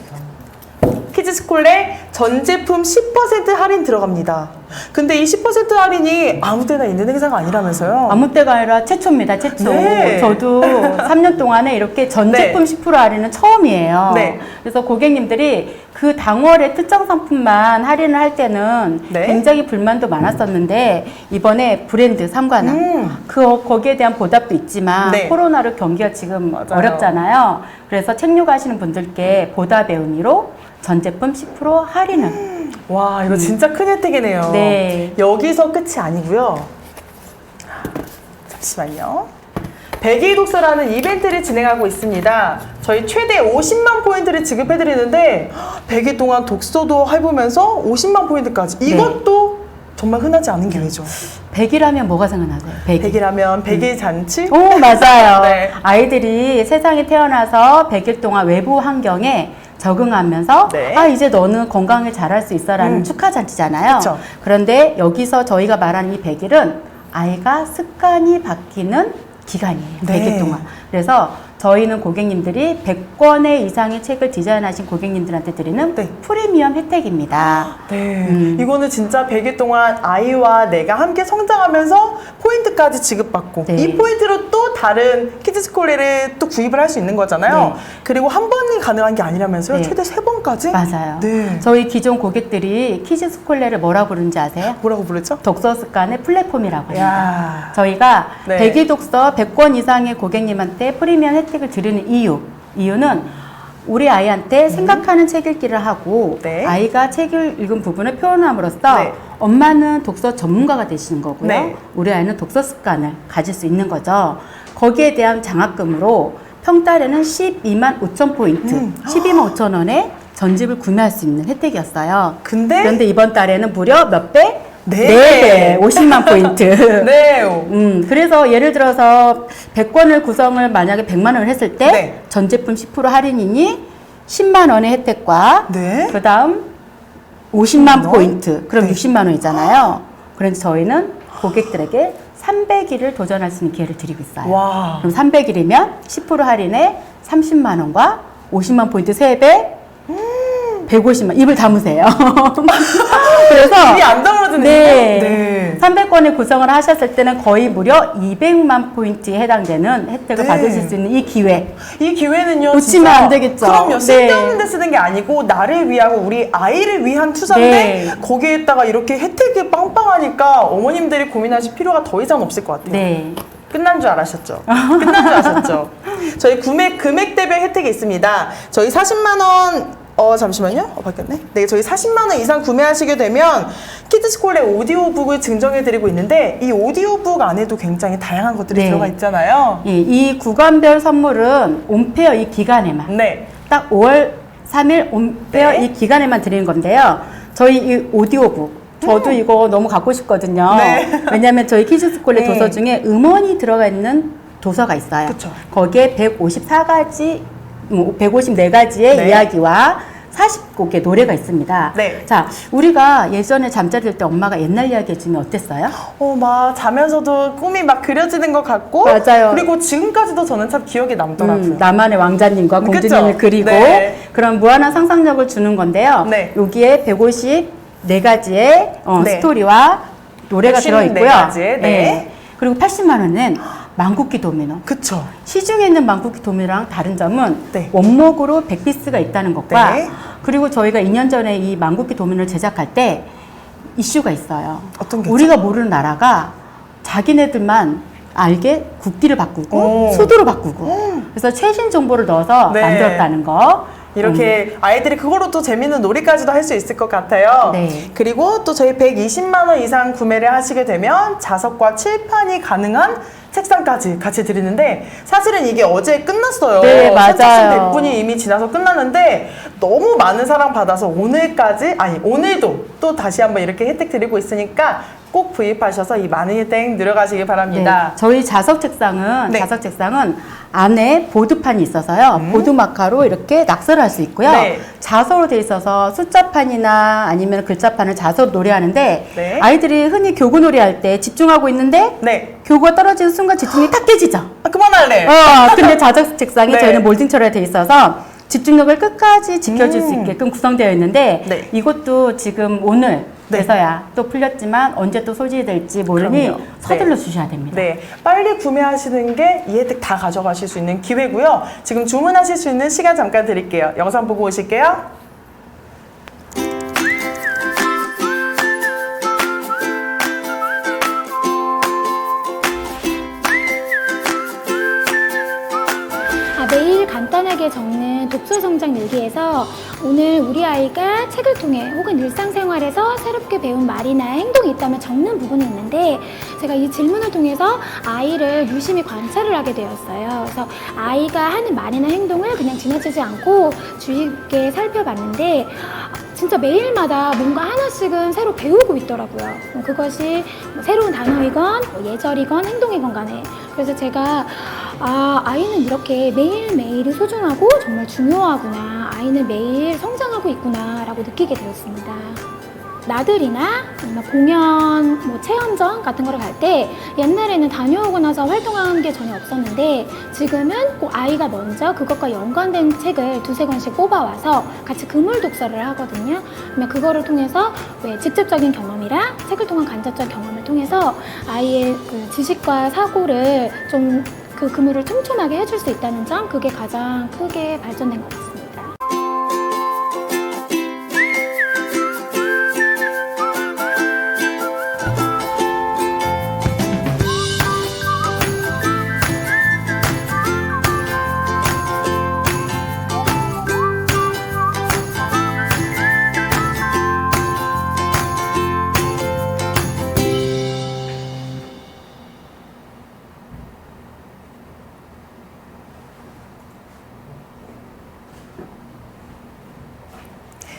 키즈스콜에 전 제품 10% 할인 들어갑니다. 근데 이 10% 할인이 아무 때나 있는 행사가 아니라면서요?
아무 때가 아니라 최초입니다, 최초.
네.
저도 3년 동안에 이렇게 전
네.
제품 10% 할인은 처음이에요.
네.
그래서 고객님들이 그 당월에 특정 상품만 할인을 할 때는
네.
굉장히 불만도 많았었는데 이번에 브랜드 삼관왕 거기에 대한 보답도 있지만
네.
코로나로 경기가 지금
맞아요.
어렵잖아요. 그래서 책류 가시는 분들께 보답의 의미로 전 제품 10% 할인을
와, 이거 진짜 큰 혜택이네요.
네.
여기서 끝이 아니고요. 잠시만요. 백일 독서라는 이벤트를 진행하고 있습니다. 저희 최대 50만 포인트를 지급해드리는데 100일 동안 독서도 해보면서 50만 포인트까지. 이것도 정말 흔하지 않은 기회죠.
100이라면 뭐가 생각나세요? 100일.
100이라면 100일 잔치?
오, 맞아요.
네.
아이들이 세상에 태어나서 100일 동안 외부 환경에 적응하면서
네.
아 이제 너는 건강에 잘할 수 있어라는 축하 잔치잖아요.
그쵸.
그런데 여기서 저희가 말하는 이 100일은 아이가 습관이 바뀌는 기간이에요.
네.
100일 동안. 그래서 저희는 고객님들이 100권의 이상의 책을 디자인하신 고객님들한테 드리는
네.
프리미엄 혜택입니다.
네. 이거는 진짜 100일 동안 아이와 내가 함께 성장하면서 포인트까지 지급받고
네.
이 포인트로 또 다른 키즈스콜레를 또 구입을 할 수 있는 거잖아요.
네.
그리고 한 번이 가능한 게 아니라면서요.
네.
최대 3번까지?
맞아요.
네.
저희 기존 고객들이 키즈 스콜레를 뭐라고 부르는지 아세요?
뭐라고 부르죠?
독서 습관의 플랫폼이라고 합니다.
야.
저희가
네.
100일 독서 100권 이상의 고객님한테 프리미엄 혜택을 드리는 이유는 우리 아이한테 생각하는 책 읽기를 하고
네.
아이가 책을 읽은 부분을 표현함으로써
네.
엄마는 독서 전문가가 되시는 거고요.
네.
우리 아이는 독서 습관을 가질 수 있는 거죠. 거기에 대한 장학금으로 평달에는 12만 5천 포인트, 12만 5천 원에 전집을 구매할 수 있는 혜택이었어요.
근데
그런데 이번 달에는 무려 몇 배?
네 배.
50만 포인트.
네.
그래서 예를 들어서 100권을 구성을 만약에 100만 원을 했을 때
네.
전 제품 10% 할인이니 10만 원의 혜택과
네.
그 다음 50만
원?
포인트. 그럼
네.
60만 원이잖아요. 그래서 저희는 고객들에게 300일을 도전할 수 있는 기회를 드리고 있어요.
와.
그럼 300일이면 10% 할인에 30만 원과 50만 포인트 3배 150만 입을 다무세요. 그래서
입이 안 다물어지는
네. 300권의 구성을 하셨을 때는 거의 무려 200만 포인트에 해당되는 혜택을
네.
받으실 수 있는 이 기회.
이 기회는요.
놓치면
진짜
안 되겠죠.
그럼요.
네.
쓸데없는 데 쓰는 게 아니고 나를 위하고 우리 아이를 위한 투자인데
네.
거기에다가 이렇게 혜택이 빵빵하니까 어머님들이 고민하실 필요가 더 이상 없을 것 같아요.
네.
끝난 줄 알았었죠. 끝난 줄 아셨죠? 저희 구매 금액대별 혜택이 있습니다. 저희 40만 원 잠시만요. 바뀌었네. 네, 저희 40만 원 이상 구매하시게 되면 키즈스콜의 오디오북을 증정해드리고 있는데 이 오디오북 안에도 굉장히 다양한 것들이
네.
들어가 있잖아요.
예, 이 구간별 선물은 온페어 이 기간에만
네.
딱 5월 3일 온페어
네.
이 기간에만 드리는 건데요. 저희 이 오디오북 저도 이거 너무 갖고 싶거든요.
네.
왜냐하면 저희 키즈스콜의
네.
도서 중에 음원이 들어가 있는 도서가 있어요.
그쵸.
거기에 154가지, 154가지의
네.
이야기와 40곡의 노래가 있습니다.
네.
자, 우리가 예전에 잠자리 들 때 엄마가 옛날 이야기 해주면 어땠어요?
막 자면서도 꿈이 막 그려지는 것 같고
맞아요.
그리고 지금까지도 저는 참 기억에 남더라고요.
나만의 왕자님과 공주님을
그쵸?
그리고
네.
그런 무한한 상상력을 주는 건데요.
네.
여기에 154가지의
네.
스토리와 노래가
54
들어있고요.
가지의, 네.
그리고 80만 원은 망국기 도미노.
그쵸.
시중에 있는 망국기 도미노랑 다른 점은
네.
원목으로 100피스가 있다는 것과
네.
그리고 저희가 2년 전에 이 망국기 도미노를 제작할 때 이슈가 있어요.
어떤 게죠?
우리가 모르는 나라가 자기네들만 알게 국기를 바꾸고
오.
수도를 바꾸고 그래서 최신 정보를 넣어서
네.
만들었다는 거.
이렇게 아이들이 그거로 또 재밌는 놀이까지도 할 수 있을 것 같아요.
네.
그리고 또 저희 120만 원 이상 구매를 하시게 되면 자석과 칠판이 가능한 책상까지 같이 드리는데 사실은 이게 어제 끝났어요.
네, 맞아요.
선착순 100분이 이미 지나서 끝났는데 너무 많은 사랑 받아서 오늘도 또 다시 한번 이렇게 혜택 드리고 있으니까 꼭 구입하셔서 이 많은 혜택 누려가시기 바랍니다.
네, 저희 자석 책상은 안에 보드판이 있어서요. 보드 마카로 이렇게 낙서를 할 수 있고요.
네.
자석으로 돼 있어서 숫자판이나 아니면 글자판을 자석으로 놀이하는데
네.
아이들이 흔히 교구 놀이할 때 집중하고 있는데
네.
교구가 떨어지는 순간 집중이 탁 깨지죠.
아, 그만할래.
근데 자석 책상이
네.
저희는 몰딩처럼 돼 있어서 집중력을 끝까지 지켜줄 수 있게끔 구성되어 있는데
네.
이것도 지금 오늘
네.
돼서야 또 풀렸지만 언제 또 소지될지 모르니
그럼요.
서둘러
네.
주셔야 됩니다.
네, 빨리 구매하시는 게 이 혜택 다 가져가실 수 있는 기회고요. 지금 주문하실 수 있는 시간 잠깐 드릴게요. 영상 보고 오실게요.
매일 간단하게 적는 독서 성장 일기에서 오늘 우리 아이가 책을 통해 혹은 일상생활에서 새롭게 배운 말이나 행동이 있다면 적는 부분이 있는데 제가 이 질문을 통해서 아이를 유심히 관찰을 하게 되었어요. 그래서 아이가 하는 말이나 행동을 그냥 지나치지 않고 주의 깊게 살펴봤는데 진짜 매일마다 뭔가 하나씩은 새로 배우고 있더라고요. 그것이 새로운 단어이건 예절이건 행동이건 간에. 그래서 제가 아이는 이렇게 매일매일이 소중하고 정말 중요하구나. 아이는 매일 성장하고 있구나 라고 느끼게 되었습니다. 나들이나 공연, 체험전 같은 거를 갈 때 옛날에는 다녀오고 나서 활동한 게 전혀 없었는데 지금은 꼭 아이가 먼저 그것과 연관된 책을 두세 권씩 뽑아와서 같이 그물 독서를 하거든요. 그러면 그거를 통해서 직접적인 경험이랑 책을 통한 간접적 경험을 통해서 아이의 그 지식과 사고를 좀 그 그물을 촘촘하게 해줄 수 있다는 점, 그게 가장 크게 발전된 것 같습니다.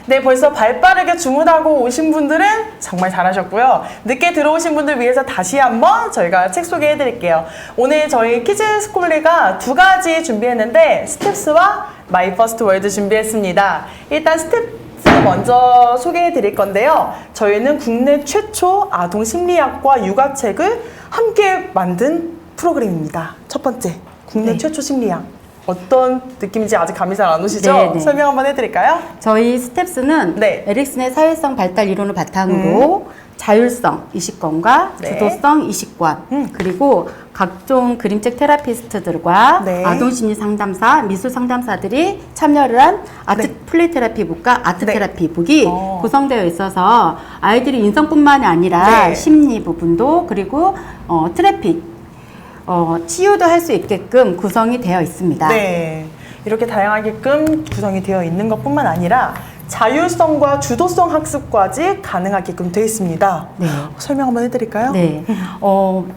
네, 벌써 발빠르게 주문하고 오신 분들은 정말 잘하셨고요. 늦게 들어오신 분들 위해서 다시 한번 저희가 책 소개해 드릴게요. 오늘 저희 키즈 스콜리가 두 가지 준비했는데 스텝스와 마이 퍼스트 월드 준비했습니다. 일단 스텝스 먼저 소개해 드릴 건데요. 저희는 국내 최초 아동 심리학과 육아책을 함께 만든 프로그램입니다. 첫 번째, 국내
네.
최초 심리학. 어떤 느낌인지 아직 감이 잘 안 오시죠?
네, 네.
설명 한번 해드릴까요?
저희 스텝스는
네.
에릭슨의 사회성 발달 이론을 바탕으로 자율성 이식권과
네.
주도성 이식권 그리고 각종 그림책 테라피스트들과
네.
아동심리 상담사, 미술 상담사들이 참여를 한 아트
네.
플레이 테라피 북과 아트
네.
테라피 북이
어.
구성되어 있어서 아이들이 인성뿐만이 아니라
네.
심리 부분도 그리고 트래픽 치유도 할 수 있게끔 구성이 되어 있습니다.
네. 이렇게 다양하게끔 구성이 되어 있는 것뿐만 아니라 자율성과 주도성 학습까지 가능하게끔 되어 있습니다.
네.
설명 한번 해드릴까요?
네.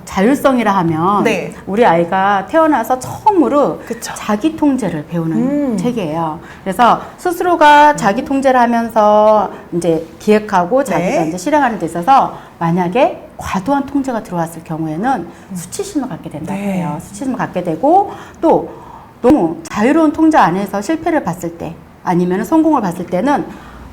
자율성이라 하면
네.
우리 아이가 태어나서 처음으로
그쵸.
자기 통제를 배우는 책이에요. 그래서 스스로가 자기 통제를 하면서 이제 기획하고 자기가
네.
이제 실행하는 데 있어서 만약에 과도한 통제가 들어왔을 경우에는 수치심을 갖게 된다고
네.
해요. 수치심을 갖게 되고 또 너무 자유로운 통제 안에서 실패를 봤을 때 아니면 성공을 봤을 때는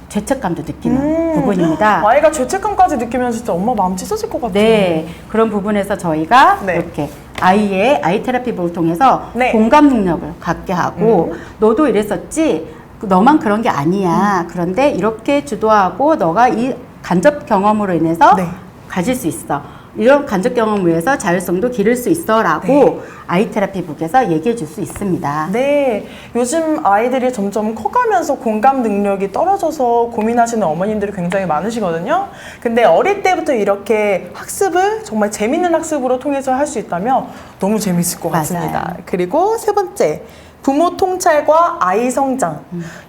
죄책감도 느끼는 부분입니다.
아이가 죄책감까지 느끼면 진짜 엄마 마음 찢어질 것 같아요.
네, 그런 부분에서 저희가
네.
이렇게 아이의 아이 테라피북을 통해서
네.
공감 능력을 갖게 하고 너도 이랬었지 너만 그런 게 아니야. 그런데 이렇게 주도하고 너가 이 간접 경험으로 인해서
네.
가질 수 있어. 이런 간접 경험을 위해서 자율성도 기를 수 있어 라고
네.
아이 테라피북에서 얘기해 줄 수 있습니다.
네, 요즘 아이들이 점점 커가면서 공감 능력이 떨어져서 고민하시는 어머님들이 굉장히 많으시거든요. 근데 어릴 때부터 이렇게 학습을 정말 재밌는 학습으로 통해서 할 수 있다면 너무 재밌을 것
맞아요.
같습니다. 그리고 세 번째, 부모 통찰과 아이 성장.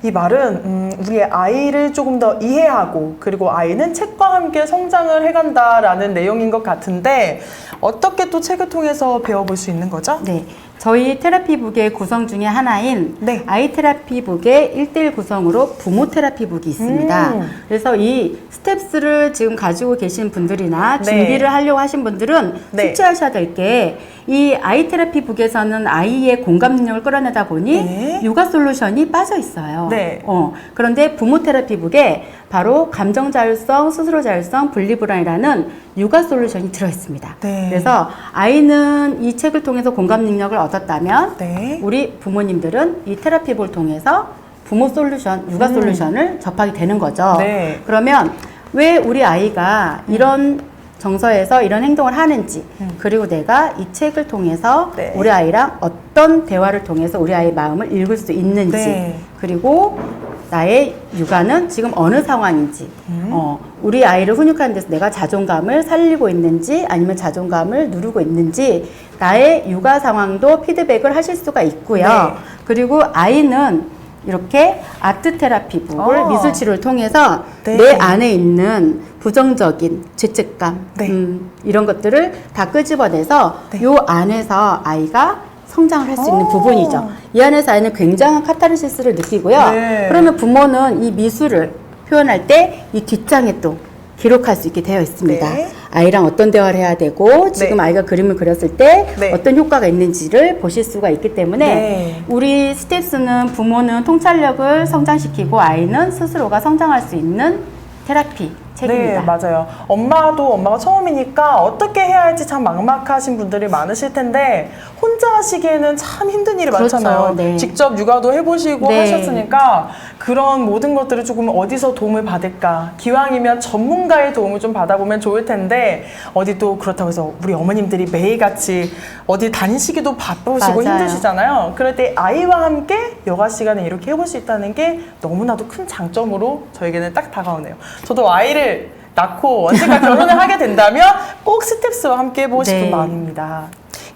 이 말은 우리의 아이를 조금 더 이해하고 그리고 아이는 책과 함께 성장을 해간다라는 내용인 것 같은데 어떻게 또 책을 통해서 배워볼 수 있는 거죠?
네. 저희 테라피북의 구성 중에 하나인
네.
아이 테라피북의 1대1 구성으로 부모 테라피북이 있습니다. 그래서 이 스텝스를 지금 가지고 계신 분들이나
네.
준비를 하려고 하신 분들은
네.
숙지하셔야 될 게 이 아이 테라피북에서는 아이의 공감 능력을 끌어내다 보니
네.
육아 솔루션이 빠져 있어요.
네.
그런데 부모 테라피북에 바로 감정 자율성, 스스로 자율성, 분리불안이라는 육아 솔루션이 들어 있습니다.
네.
그래서 아이는 이 책을 통해서 공감 능력을 얻었다면
네.
우리 부모님들은 이 테라피북을 통해서 부모 솔루션, 육아 솔루션을 접하게 되는 거죠.
네.
그러면 왜 우리 아이가 이런 정서에서 이런 행동을 하는지 그리고 내가 이 책을 통해서
네.
우리 아이랑 어떤 대화를 통해서 우리 아이의 마음을 읽을 수 있는지
네.
그리고 나의 육아는 지금 어느 상황인지 우리 아이를 훈육하는 데서 내가 자존감을 살리고 있는지 아니면 자존감을 누르고 있는지 나의 육아 상황도 피드백을 하실 수가 있고요.
네.
그리고 아이는 이렇게 아트 테라피북을 미술 치료를 통해서
네.
내 안에 있는 부정적인 죄책감
네.
이런 것들을 다 끄집어내서
네.
요 안에서 아이가 성장을 할 수 있는 부분이죠. 이 안에서 아이는 굉장한 카타르시스를 느끼고요.
네.
그러면 부모는 이 미술을 표현할 때 이 뒷장에 또 기록할 수 있게 되어 있습니다.
네.
아이랑 어떤 대화를 해야 되고 지금
네.
아이가 그림을 그렸을 때
네.
어떤 효과가 있는지를 보실 수가 있기 때문에
네.
우리 스텝스는 부모는 통찰력을 성장시키고 아이는 스스로가 성장할 수 있는 테라피 책입니다.
네, 맞아요. 엄마가 처음이니까 어떻게 해야 할지 참 막막하신 분들이 많으실 텐데 혼자 하시기에는 참 힘든 일이
그렇죠.
많잖아요.
네.
직접 육아도 해보시고
네.
하셨으니까 그런 모든 것들을 조금 어디서 도움을 받을까? 기왕이면 전문가의 도움을 좀 받아보면 좋을 텐데 어디 또 그렇다고 해서 우리 어머님들이 매일같이 어디 다니시기도 바쁘시고
맞아요.
힘드시잖아요. 그럴 때 아이와 함께 여가 시간에 이렇게 해볼 수 있다는 게 너무나도 큰 장점으로 저에게는 딱 다가오네요. 저도 아이를 낳고 언젠가 결혼을 하게 된다면 꼭 스텝스와 함께 해보고 싶은
네.
마음입니다.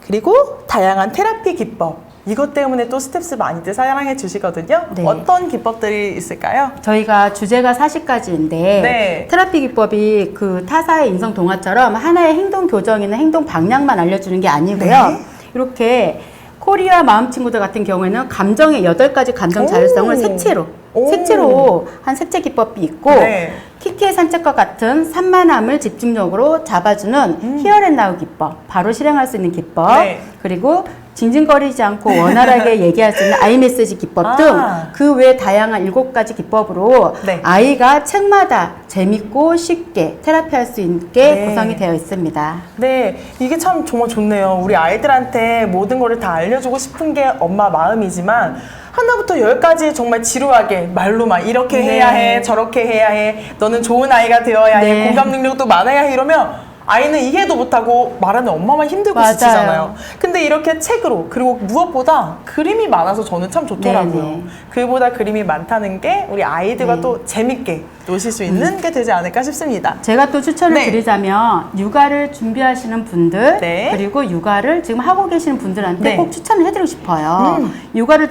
그리고 다양한 테라피 기법. 이것 때문에 또 스텝스 많이들 사랑해 주시거든요.
네.
어떤 기법들이 있을까요?
저희가 주제가 40가지인데
네.
테라피 기법이 그 타사의 인성 동화처럼 하나의 행동 교정이나 행동 방향만 알려주는 게 아니고요.
네.
이렇게 코리아 마음 친구들 같은 경우에는 감정의 8가지 감정 자율성을 색채로 한 색채 기법이 있고
네.
키키의 산책과 같은 산만함을 집중적으로 잡아주는 히어앤나우 기법, 바로 실행할 수 있는 기법,
네.
그리고 징징거리지 않고 원활하게 얘기할 수 있는 아이메시지 기법 등 그 외 다양한 7가지 기법으로
네.
아이가 책마다 재밌고 쉽게 테라피할 수 있게
네.
구성이 되어 있습니다.
네, 이게 참 정말 좋네요. 우리 아이들한테 모든 거를 다 알려주고 싶은 게 엄마 마음이지만 하나부터 10까지 정말 지루하게 말로만 이렇게
네.
해야 해, 저렇게 해야 해, 너는 좋은 아이가 되어야 해,
네.
공감 능력도 많아야 해 이러면 아이는 이해도 못하고 말하는 엄마만 힘들고
맞아요.
지치잖아요. 근데 이렇게 책으로 그리고 무엇보다 그림이 많아서 저는 참 좋더라고요.
네네.
그보다 그림이 많다는 게 우리 아이들과
네.
또 재밌게 노실 수 있는 게 되지 않을까 싶습니다.
제가 또 추천을
네.
드리자면 육아를 준비하시는 분들
네.
그리고 육아를 지금 하고 계시는 분들한테
네.
꼭 추천을 해드리고 싶어요. 육아를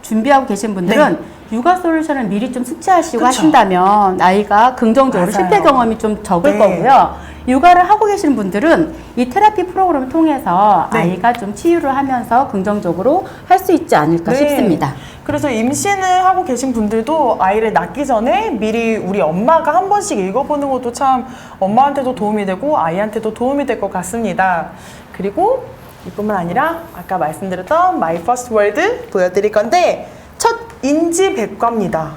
준비하고 계신 분들은 육아 솔루션을 미리 좀 숙지하시고
그쵸.
하신다면 아이가 긍정적으로
맞아요.
실패 경험이 좀 적을
네.
거고요. 육아를 하고 계시는 분들은 이 테라피 프로그램을 통해서
네.
아이가 좀 치유를 하면서 긍정적으로 할 수 있지 않을까
네.
싶습니다.
그래서 임신을 하고 계신 분들도 아이를 낳기 전에 미리 우리 엄마가 한 번씩 읽어보는 것도 참 엄마한테도 도움이 되고 아이한테도 도움이 될 것 같습니다. 그리고 이뿐만 아니라 아까 말씀드렸던 My First Word 보여드릴 건데 첫 인지백과입니다.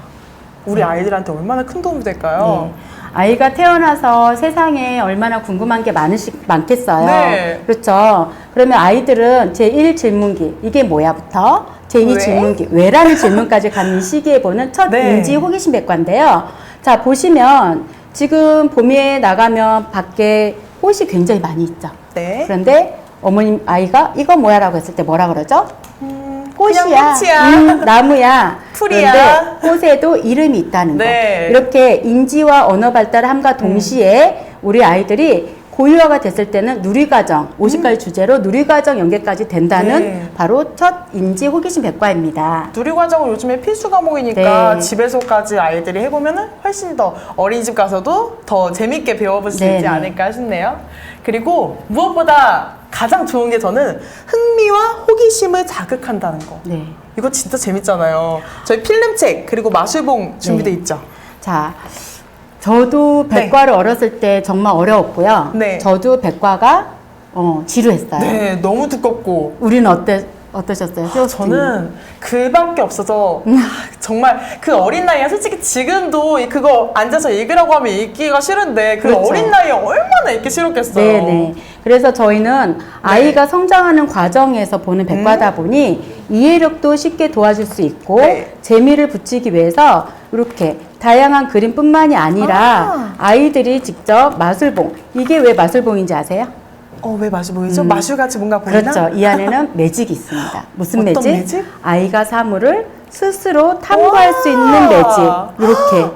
우리 아이들한테 얼마나 큰 도움이 될까요?
네. 아이가 태어나서 세상에 얼마나 궁금한 게 많겠어요.
네.
그렇죠. 그러면 아이들은 제1질문기, 이게 뭐야부터 제2
왜?
질문기, 왜라는 질문까지 가는 시기에 보는 첫
네.
인지 호기심 백과인데요. 자, 보시면 지금 봄에 나가면 밖에 꽃이 굉장히 많이 있죠.
네.
그런데 어머님 아이가 이거 뭐야라고 했을 때 뭐라 그러죠? 꽃이야,
그냥 꽃이야.
나무야,
풀이야.
그런데 꽃에도 이름이 있다는
네.
거. 이렇게 인지와 언어 발달함과 동시에 우리 아이들이 고유화가 됐을 때는 누리과정, 50가지 주제로 누리과정 연계까지 된다는 바로 첫 인지 호기심 백과입니다.
누리과정은 요즘에 필수 과목이니까
네.
집에서까지 아이들이 해보면 훨씬 더 어린이집 가서도 더 재밌게 배워볼 수
네,
있지
네.
않을까 싶네요. 그리고 무엇보다 가장 좋은 게 저는 흥미와 호기심을 자극한다는 거.
네.
이거 진짜 재밌잖아요. 저희 필름책 그리고 마술봉 준비돼
네.
있죠.
자, 저도 백과를 어렸을 때 정말 어려웠고요.
네.
저도 백과가 지루했어요.
네, 너무 두껍고.
우리는 어떠셨어요?
저는 글밖에 없어서 정말 그 어린 나이에 솔직히 지금도 그거 앉아서 읽으라고 하면 읽기가 싫은데 그
그렇죠.
어린 나이에 얼마나 읽기 싫었겠어요.
네네. 그래서 저희는 아이가 성장하는 과정에서 보는 백과다 보니 이해력도 쉽게 도와줄 수 있고
네.
재미를 붙이기 위해서 이렇게 다양한 그림뿐만이 아니라 아이들이 직접 마술봉, 이게 왜 마술봉인지 아세요?
왜 마술봉이죠? 마술같이 뭔가 보이나?
그렇죠. 이 안에는 매직이 있습니다. 무슨
어떤
매직?
매직?
아이가 사물을 스스로 탐구할 수 있는
우와.
매직. 이렇게.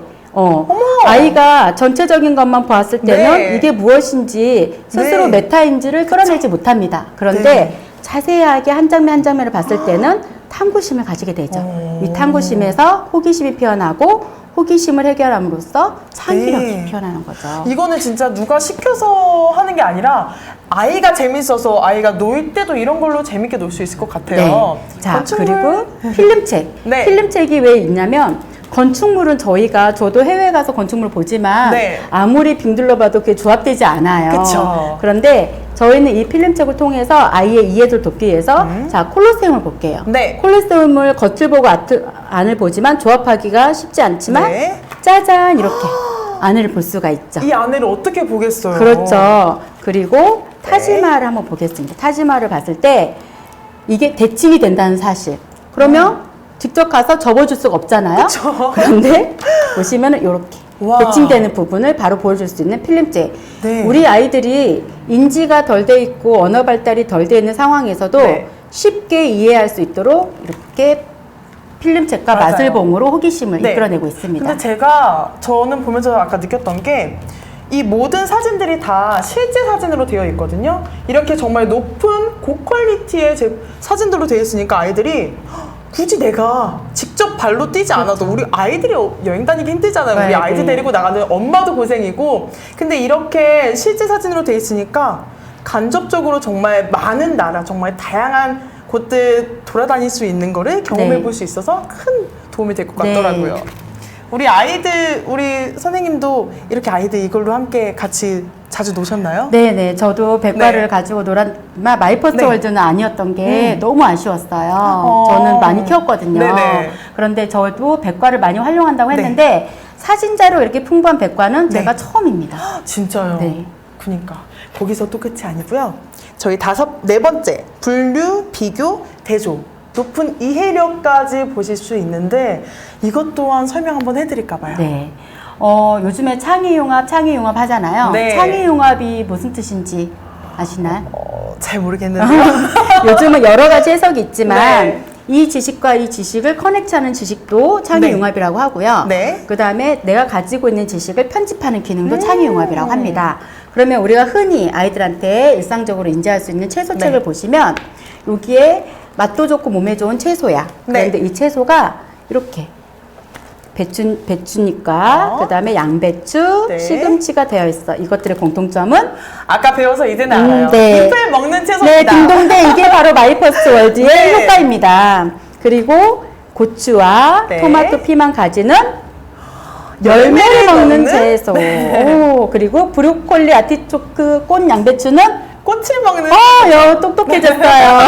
아이가 전체적인 것만 보았을 때는
네.
이게 무엇인지 스스로
네.
메타인지를 끌어내지 못합니다. 그런데
네.
자세하게 한 장면 한 장면을 봤을 때는 탐구심을 가지게 되죠. 이 탐구심에서 호기심이 피어나고 호기심을 해결함으로써 창의력이
네.
피어나는 거죠.
이거는 진짜 누가 시켜서 하는 게 아니라 아이가 재밌어서 아이가 놀 때도 이런 걸로 재밌게 놀 수 있을 것 같아요.
네. 자,
건축물.
그리고 필름책.
네.
필름책이 왜 있냐면 건축물은 저도 해외 가서 건축물 보지만
네.
아무리 빙 둘러봐도 그게 조합되지 않아요.
그쵸.
그런데 저희는 이 필름책을 통해서 아이의 이해도를 돕기 위해서 자, 콜로세움을 볼게요.
네.
콜로세움을 겉을 보고 안을 보지만 조합하기가 쉽지 않지만
네.
짜잔 이렇게 안을 볼 수가 있죠.
이 안에를 어떻게 보겠어요?
그렇죠. 그리고
네.
타지마할을 한번 보겠습니다. 타지마할을 봤을 때 이게 대칭이 된다는 사실. 그러면 직접 가서 접어줄 수가 없잖아요.
그쵸.
그런데 보시면은 이렇게
와.
대칭되는 부분을 바로 보여줄 수 있는 필름책.
네.
우리 아이들이 인지가 덜 돼 있고 언어 발달이 덜 돼 있는 상황에서도
네.
쉽게 이해할 수 있도록 이렇게 필름책과
맞아요.
마술봉으로 호기심을
네.
이끌어내고 있습니다.
근데 저는 보면서 아까 느꼈던 게 이 모든 사진들이 다 실제 사진으로 되어 있거든요. 이렇게 정말 높은 고퀄리티의 사진들로 되어 있으니까 아이들이 굳이 내가 직접 발로 뛰지 않아도 우리 아이들이 여행 다니기 힘들잖아요. 우리
네,
아이들
네.
데리고 나가는 엄마도 고생이고. 근데 이렇게 실제 사진으로 되어 있으니까 간접적으로 정말 많은 나라, 정말 다양한 곳들 돌아다닐 수 있는 거를 경험해
네.
볼 수 있어서 큰 도움이 될 것
네.
같더라고요. 우리 선생님도 이렇게 아이들 이걸로 함께 같이 자주 노셨나요?
네네, 저도 백과를
네.
가지고 마이퍼스트
네.
월드는 아니었던 게 너무 아쉬웠어요.
어.
저는 많이 키웠거든요.
네네.
그런데 저도 백과를 많이 활용한다고
네.
했는데 사진자로 이렇게 풍부한 백과는
네.
제가 처음입니다.
진짜요?
네.
그니까 거기서 또 끝이 아니고요. 저희 네 번째 분류, 비교, 대조. 높은 이해력까지 보실 수 있는데 이것 또한 설명 한번 해드릴까 봐요.
네. 요즘에 창의융합 하잖아요.
네.
창의융합이 무슨 뜻인지 아시나요?
잘 모르겠는데요.
요즘은 여러 가지 해석이 있지만
네.
이 지식과 이 지식을 커넥트하는 지식도 창의융합이라고 하고요.
네.
그 다음에 내가 가지고 있는 지식을 편집하는 기능도 창의융합이라고 합니다. 그러면 우리가 흔히 아이들한테 일상적으로 인지할 수 있는 채소책을
네.
보시면 여기에 맛도 좋고 몸에 좋은 채소야.
네.
그런데 이 채소가 이렇게 배추니까 그 다음에 양배추,
네.
시금치가 되어 있어. 이것들의 공통점은
아까 배워서 이제는 알아요.
네.
잎을 먹는
네,
채소입니다.
딩동대 이게 바로 마이퍼스트 월드의
네.
효과입니다. 그리고 고추와
네.
토마토, 피망, 가지는 열매를 먹는 채소.
네.
오, 그리고 브로콜리, 아티초크, 꽃, 양배추는
꽃을 먹는
똑똑해졌어요.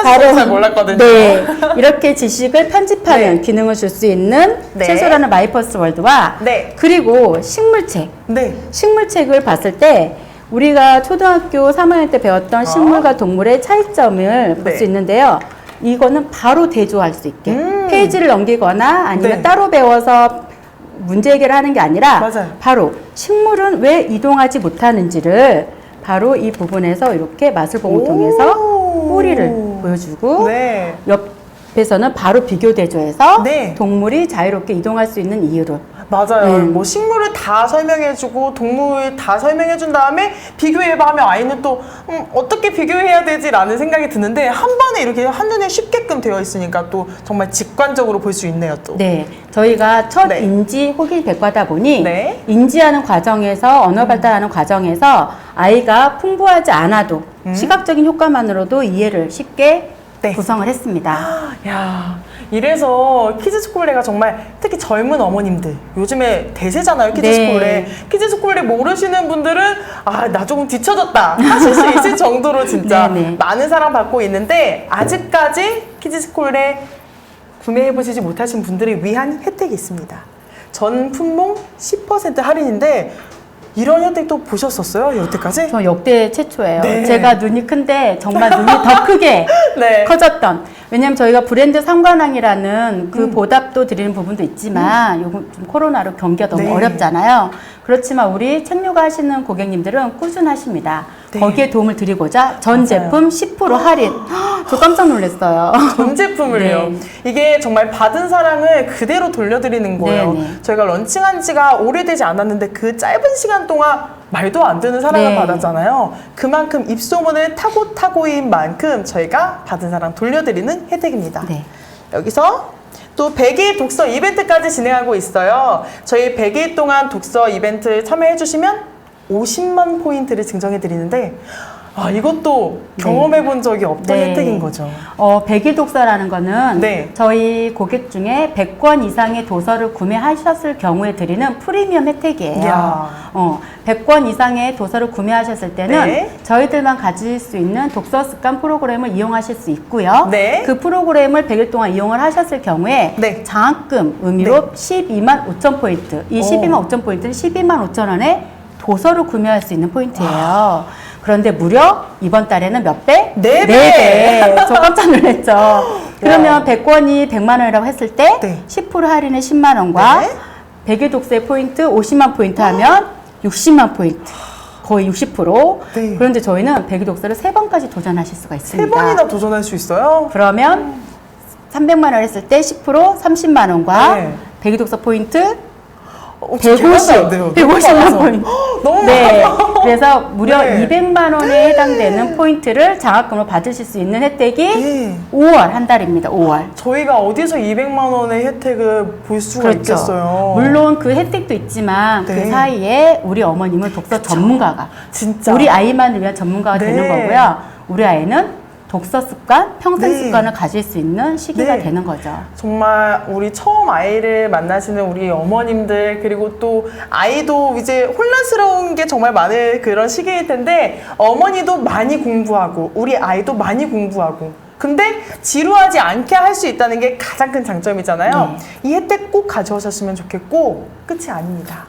사실 잘 몰랐거든요.
네, 이렇게 지식을 편집하는
네.
기능을 줄 수 있는
네.
채소라는 마이퍼스트 월드와
네.
그리고 식물책.
네.
식물책을 봤을 때 우리가 초등학교 3학년 때 배웠던 식물과 동물의 차이점을 볼
네.
수 있는데요. 이거는 바로 대조할 수 있게 페이지를 넘기거나 아니면
네.
따로 배워서 문제 해결을 하는 게 아니라
맞아요.
바로 식물은 왜 이동하지 못하는지를 바로 이 부분에서 이렇게 마술봉을 통해서 뿌리를 보여주고
네.
앞에서는 바로 비교 대조해서
네.
동물이 자유롭게 이동할 수 있는 이유를.
맞아요. 뭐 식물을 다 설명해주고 동물 다 설명해준 다음에 비교해봐 하면 아이는 또 어떻게 비교해야 되지라는 생각이 드는데 한 번에 이렇게 한눈에 쉽게끔 되어 있으니까 또 정말 직관적으로 볼 수 있네요. 또.
네, 저희가 첫
네.
인지 호기 백과다 보니
네.
인지하는 과정에서 언어 발달하는 과정에서 아이가 풍부하지 않아도 시각적인 효과만으로도 이해를 쉽게
네.
구성을 했습니다.
야, 이래서 키즈스쿨레가 정말 특히 젊은 어머님들 요즘에 대세잖아요. 키즈스쿨레.
네.
키즈스쿨레 모르시는 분들은 아, 나 조금 뒤쳐졌다 하실 수 있을 정도로 진짜
네네.
많은 사랑 받고 있는데 아직까지 키즈스쿨레 구매해보시지 못하신 분들을 위한 혜택이 있습니다. 전 품목 10% 할인인데 이런 혜택도 보셨었어요? 여태까지?
저 역대 최초예요.
네.
제가 눈이 큰데 정말 눈이 더 크게
네.
커졌던. 왜냐면 저희가 브랜드 상관왕이라는 그 보답도 드리는 부분도 있지만 요즘 좀 코로나로 경기가 너무
네.
어렵잖아요. 그렇지만 우리 책류가 하시는 고객님들은 꾸준하십니다.
네.
거기에 도움을 드리고자 전
맞아요.
제품 10% 할인. 저 깜짝 놀랐어요.
전 제품을요.
네.
이게 정말 받은 사랑을 그대로 돌려드리는 거예요.
네네.
저희가 런칭한 지가 오래되지 않았는데 그 짧은 시간 동안 말도 안 되는 사랑을
네.
받았잖아요. 그만큼 입소문을 타고인 만큼 저희가 받은 사랑 돌려드리는 혜택입니다.
네.
여기서 또 100일 독서 이벤트까지 진행하고 있어요. 저희 100일 동안 독서 이벤트 참여해 주시면 50만 포인트를 증정해 드리는데 아, 이것도 경험해 본 적이 없던
네.
혜택인 거죠.
100일 독서라는 거는
네.
저희 고객 중에 100권 이상의 도서를 구매하셨을 경우에 드리는 프리미엄 혜택이에요.
이야.
100권 이상의 도서를 구매하셨을 때는
네.
저희들만 가질 수 있는 독서 습관 프로그램을 이용하실 수 있고요.
네.
그 프로그램을 100일 동안 이용을 하셨을 경우에
네.
장학금 의미로 12만 5천 포인트. 이 12만 5천 포인트는 12만 5천 원에 도서를 구매할 수 있는 포인트예요. 그런데 무려 이번 달에는 몇 배?
네 배!
네 배! 저 깜짝 놀랐죠. 그러면 100권이 100만 원이라고 했을 때
네.
10% 할인에 10만 원과
네.
100일 독서의 포인트 50만 포인트 하면 60만 포인트. 거의 60%.
네.
그런데 저희는 100일 독서를 3번까지 도전하실 수가 있습니다.
3번이나 도전할 수 있어요?
그러면 300만 원 했을 때 10% 30만 원과
네.
100일 독서 포인트
어떻게 계산이 안 돼요.
150만 포인트.
너무
네.
많아요.
그래서 무려
네.
200만 원에 해당되는 포인트를 장학금으로 받으실 수 있는 혜택이
네.
5월 한 달입니다. 5월.
저희가 어디서 200만 원의 혜택을 볼 수가
그렇죠.
있겠어요.
물론 그 혜택도 있지만
네.
그 사이에 우리 어머님은 독서 전문가가
진짜.
우리 아이만을 위한 전문가가
네.
되는 거고요. 우리 아이는 독서 습관, 평생
네.
습관을 가질 수 있는 시기가
네.
되는 거죠.
정말 우리 처음 아이를 만나시는 우리 어머님들 그리고 또 아이도 이제 혼란스러운 게 정말 많은 그런 시기일 텐데 어머니도 많이 공부하고 우리 아이도 많이 공부하고 근데 지루하지 않게 할 수 있다는 게 가장 큰 장점이잖아요. 이 혜택 꼭 가져오셨으면 좋겠고 끝이 아닙니다.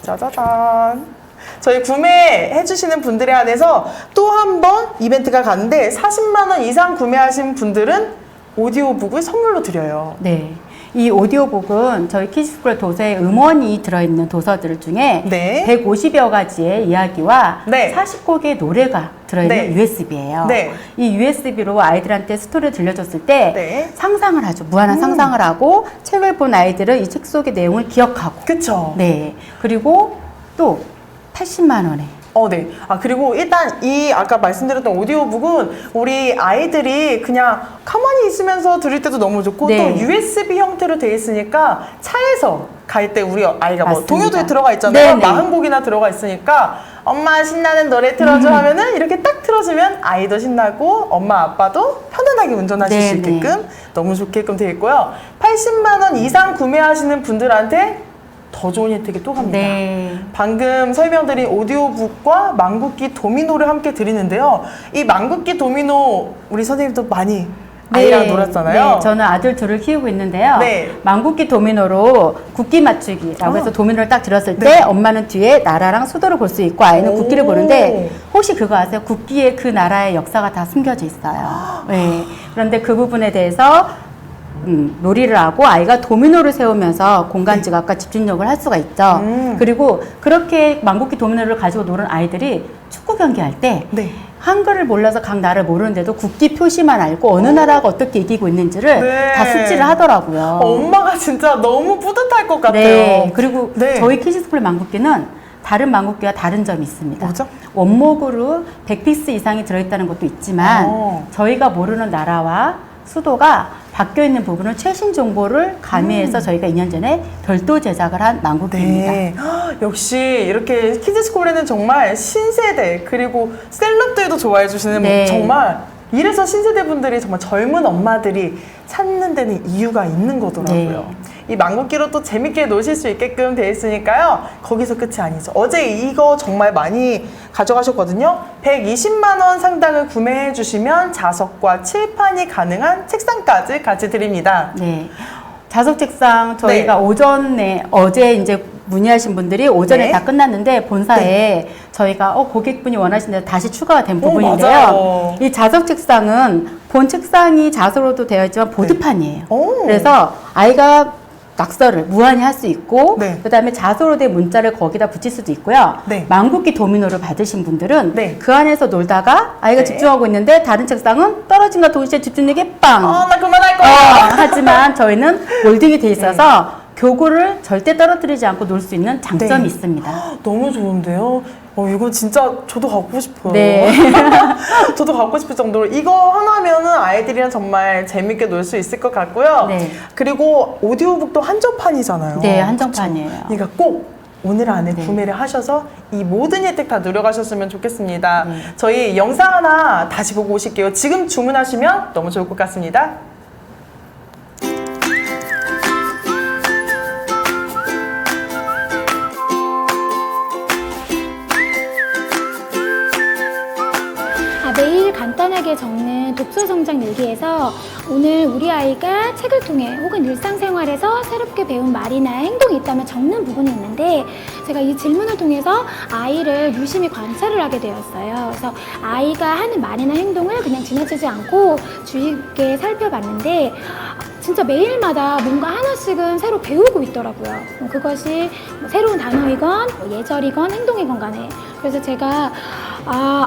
짜자잔. 저희 구매해주시는 분들에 한해서 또 한 번 이벤트가 가는데 40만 원 이상 구매하신 분들은 오디오북을 선물로 드려요.
네. 이 오디오북은 저희 키즈스쿨 도서에 음원이 들어있는 도서들 중에
네.
150여 가지의 이야기와
네.
40곡의 노래가 들어있는
네.
USB예요.
네.
이 USB로 아이들한테 스토리를 들려줬을 때
네.
상상을 하죠. 무한한 상상을 하고 책을 본 아이들은 이 책 속의 내용을 기억하고
그쵸?
네. 그리고 또 80만 원에
네. 그리고 일단 이 아까 말씀드렸던 오디오북은 우리 아이들이 그냥 가만히 있으면서 들을 때도 너무 좋고
네.
또 USB 형태로 돼 있으니까 차에서 갈 때 우리 아이가 뭐
맞습니다.
동요도에 들어가 있잖아요.
네네.
40곡이나 들어가 있으니까 엄마 신나는 노래 틀어줘 하면은 이렇게 딱 틀어주면 아이도 신나고 엄마 아빠도 편안하게 운전하실 수
네네.
있게끔 너무 좋게끔 되어 있고요. 80만 원 이상 구매하시는 분들한테 더 좋은 혜택이 또 갑니다.
네.
방금 설명드린 오디오북과 망국기 도미노를 함께 드리는데요. 이 망국기 도미노 우리 선생님도 많이 아이랑 놀았잖아요.
네, 저는 아들 둘을 키우고 있는데요.
네.
망국기 도미노로 국기 맞추기라고 해서 도미노를 딱 들었을 때
네.
엄마는 뒤에 나라랑 수도를 볼 수 있고 아이는
오.
국기를 보는데 혹시 그거 아세요? 국기에 그 나라의 역사가 다 숨겨져 있어요. 네. 그런데 그 부분에 대해서 놀이를 하고 아이가 도미노를 세우면서 공간 지각과 집중력을 할 수가 있죠. 그리고 그렇게 망국기 도미노를 가지고 노는 아이들이 축구 경기할 때
네.
한글을 몰라서 각 나라를 모르는데도 국기 표시만 알고 어느 나라가 어떻게 이기고 있는지를
네.
다 숙지를 하더라고요.
엄마가 진짜 너무 뿌듯할 것 같아요.
네. 그리고
네.
저희 키즈스쿨 망국기는 다른 망국기와 다른 점이 있습니다.
뭐죠?
원목으로 100피스 이상이 들어있다는 것도 있지만 저희가 모르는 나라와 수도가 바뀌어 있는 부분을 최신 정보를 가미해서 저희가 2년 전에 별도 제작을 한 망국기입니다.
네. 역시 이렇게 키즈스쿨에는 정말 신세대 그리고 셀럽들도 좋아해 주시는
네.
정말 이래서 신세대 분들이 정말 젊은 엄마들이 찾는 데는 이유가 있는 거더라고요.
네.
이 망국기로 또 재밌게 노실 수 있게끔 되어 있으니까요. 거기서 끝이 아니죠. 어제 이거 정말 많이 가져가셨거든요. 120만 원 상당을 구매해 주시면 자석과 칠판이 가능한 책상까지 같이 드립니다.
네. 자석 책상 저희가
네.
오전에 어제 이제 문의하신 분들이 오전에
네.
다 끝났는데 본사에 저희가 고객분이 원하시는 다시 추가가 된 부분인데요.
맞아요.
이 자석 책상은 본 책상이 자석으로도 되어 있지만 보드판이에요.
오.
그래서 아이가 낙서를 무한히 할 수 있고
네.
그다음에 자소로 된 문자를 거기다 붙일 수도 있고요.
네.
망국기 도미노를 받으신 분들은
네.
그 안에서 놀다가 아이가
네.
집중하고 있는데 다른 책상은 떨어진과 동시에 집중력이 빵!
나 그만할 거야.
하지만 저희는 몰딩이 돼 있어서 교구를 절대 떨어뜨리지 않고 놀 수 있는 장점이
네.
있습니다.
너무 좋은데요? 이거 진짜 저도 갖고 싶어요.
네.
저도 갖고 싶을 정도로 이거 하나면은 아이들이랑 정말 재밌게 놀 수 있을 것 같고요.
네.
그리고 오디오북도 한정판이잖아요.
네, 한정판이에요.
그쵸? 그러니까 꼭 오늘 안에
네.
구매를 하셔서 이 모든 혜택 다 누려가셨으면 좋겠습니다.
네.
저희 영상 하나 다시 보고 오실게요. 지금 주문하시면 너무 좋을 것 같습니다.
매일 간단하게 적는 독서 성장 일기에서 오늘 우리 아이가 책을 통해 혹은 일상생활에서 새롭게 배운 말이나 행동이 있다면 적는 부분이 있는데 제가 이 질문을 통해서 아이를 유심히 관찰을 하게 되었어요. 그래서 아이가 하는 말이나 행동을 그냥 지나치지 않고 주의 깊게 살펴봤는데 진짜 매일마다 뭔가 하나씩은 새로 배우고 있더라고요. 그것이 새로운 단어이건 예절이건 행동이건 간에. 그래서 제가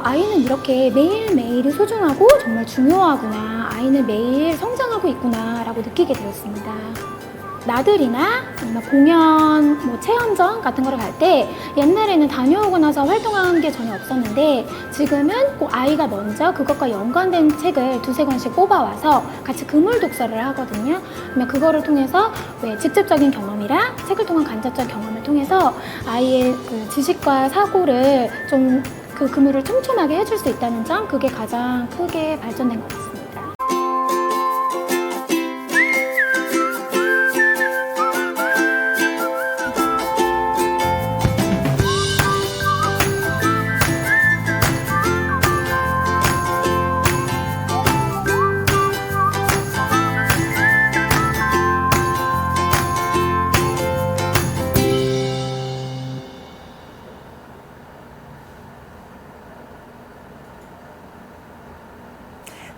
아이는 이렇게 매일매일이 소중하고 정말 중요하구나. 아이는 매일 성장하고 있구나 라고 느끼게 되었습니다. 나들이나 아니면 공연, 체험전 같은 거를 갈 때 옛날에는 다녀오고 나서 활동하는 게 전혀 없었는데 지금은 꼭 아이가 먼저 그것과 연관된 책을 두세 권씩 뽑아와서 같이 그물 독서를 하거든요. 그러면 그거를 통해서 직접적인 경험이랑 책을 통한 간접적 경험을 통해서 아이의 그 지식과 사고를 좀 그 그물을 촘촘하게 해줄 수 있다는 점, 그게 가장 크게 발전된 것 같습니다.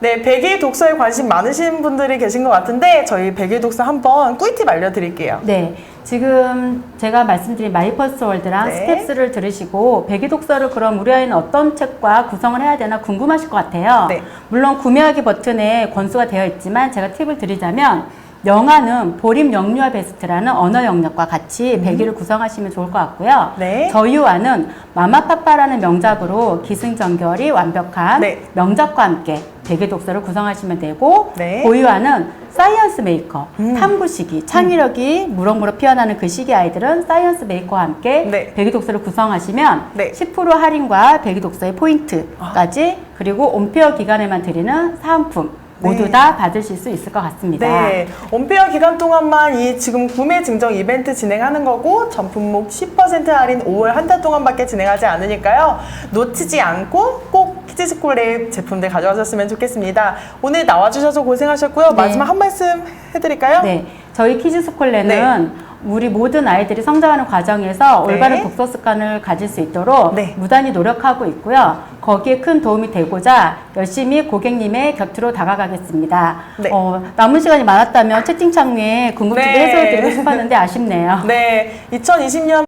네, 백일 독서에 관심 많으신 분들이 계신 것 같은데 저희 백일 독서 한번 꿀팁 알려드릴게요.
네, 지금 제가 말씀드린 마이퍼스트 월드랑
네.
스텝스를 들으시고 백이 독서를 그럼 우리 아이는 어떤 책과 구성을 해야 되나 궁금하실 것 같아요.
네.
물론 구매하기 버튼에 권수가 되어 있지만 제가 팁을 드리자면 영화는 보림 영유아 베스트라는 언어 영역과 같이 백일을 구성하시면 좋을 것 같고요.
네.
저유아는 마마파파라는 명작으로 기승전결이 완벽한
네.
명작과 함께 백일 독서를 구성하시면 되고
네.
고유아는 사이언스 메이커, 탐구 시기, 창의력이 무럭무럭 피어나는 그 시기 아이들은 사이언스 메이커와 함께
네.
백일 독서를 구성하시면
네.
10% 할인과 백일 독서의 포인트까지 그리고 온페어 기간에만 드리는 사은품 모두
네.
다 받으실 수 있을 것 같습니다.
네, 온페어 기간 동안만 이 지금 구매 증정 이벤트 진행하는 거고 전 품목 10% 할인 5월 한 달 동안밖에 진행하지 않으니까요. 놓치지 않고 꼭 키즈스쿨의 제품들 가져가셨으면 좋겠습니다. 오늘 나와주셔서 고생하셨고요.
네.
마지막 한 말씀 해드릴까요?
네, 저희 키즈스콜레는 우리 모든 아이들이 성장하는 과정에서
네.
올바른 독서 습관을 가질 수 있도록
네.
무단히 노력하고 있고요. 거기에 큰 도움이 되고자 열심히 고객님의 곁으로 다가가겠습니다.
네.
남은 시간이 많았다면 채팅창 위에 궁금증을
네.
해소해드리고 싶었는데 아쉽네요.
네, 2020년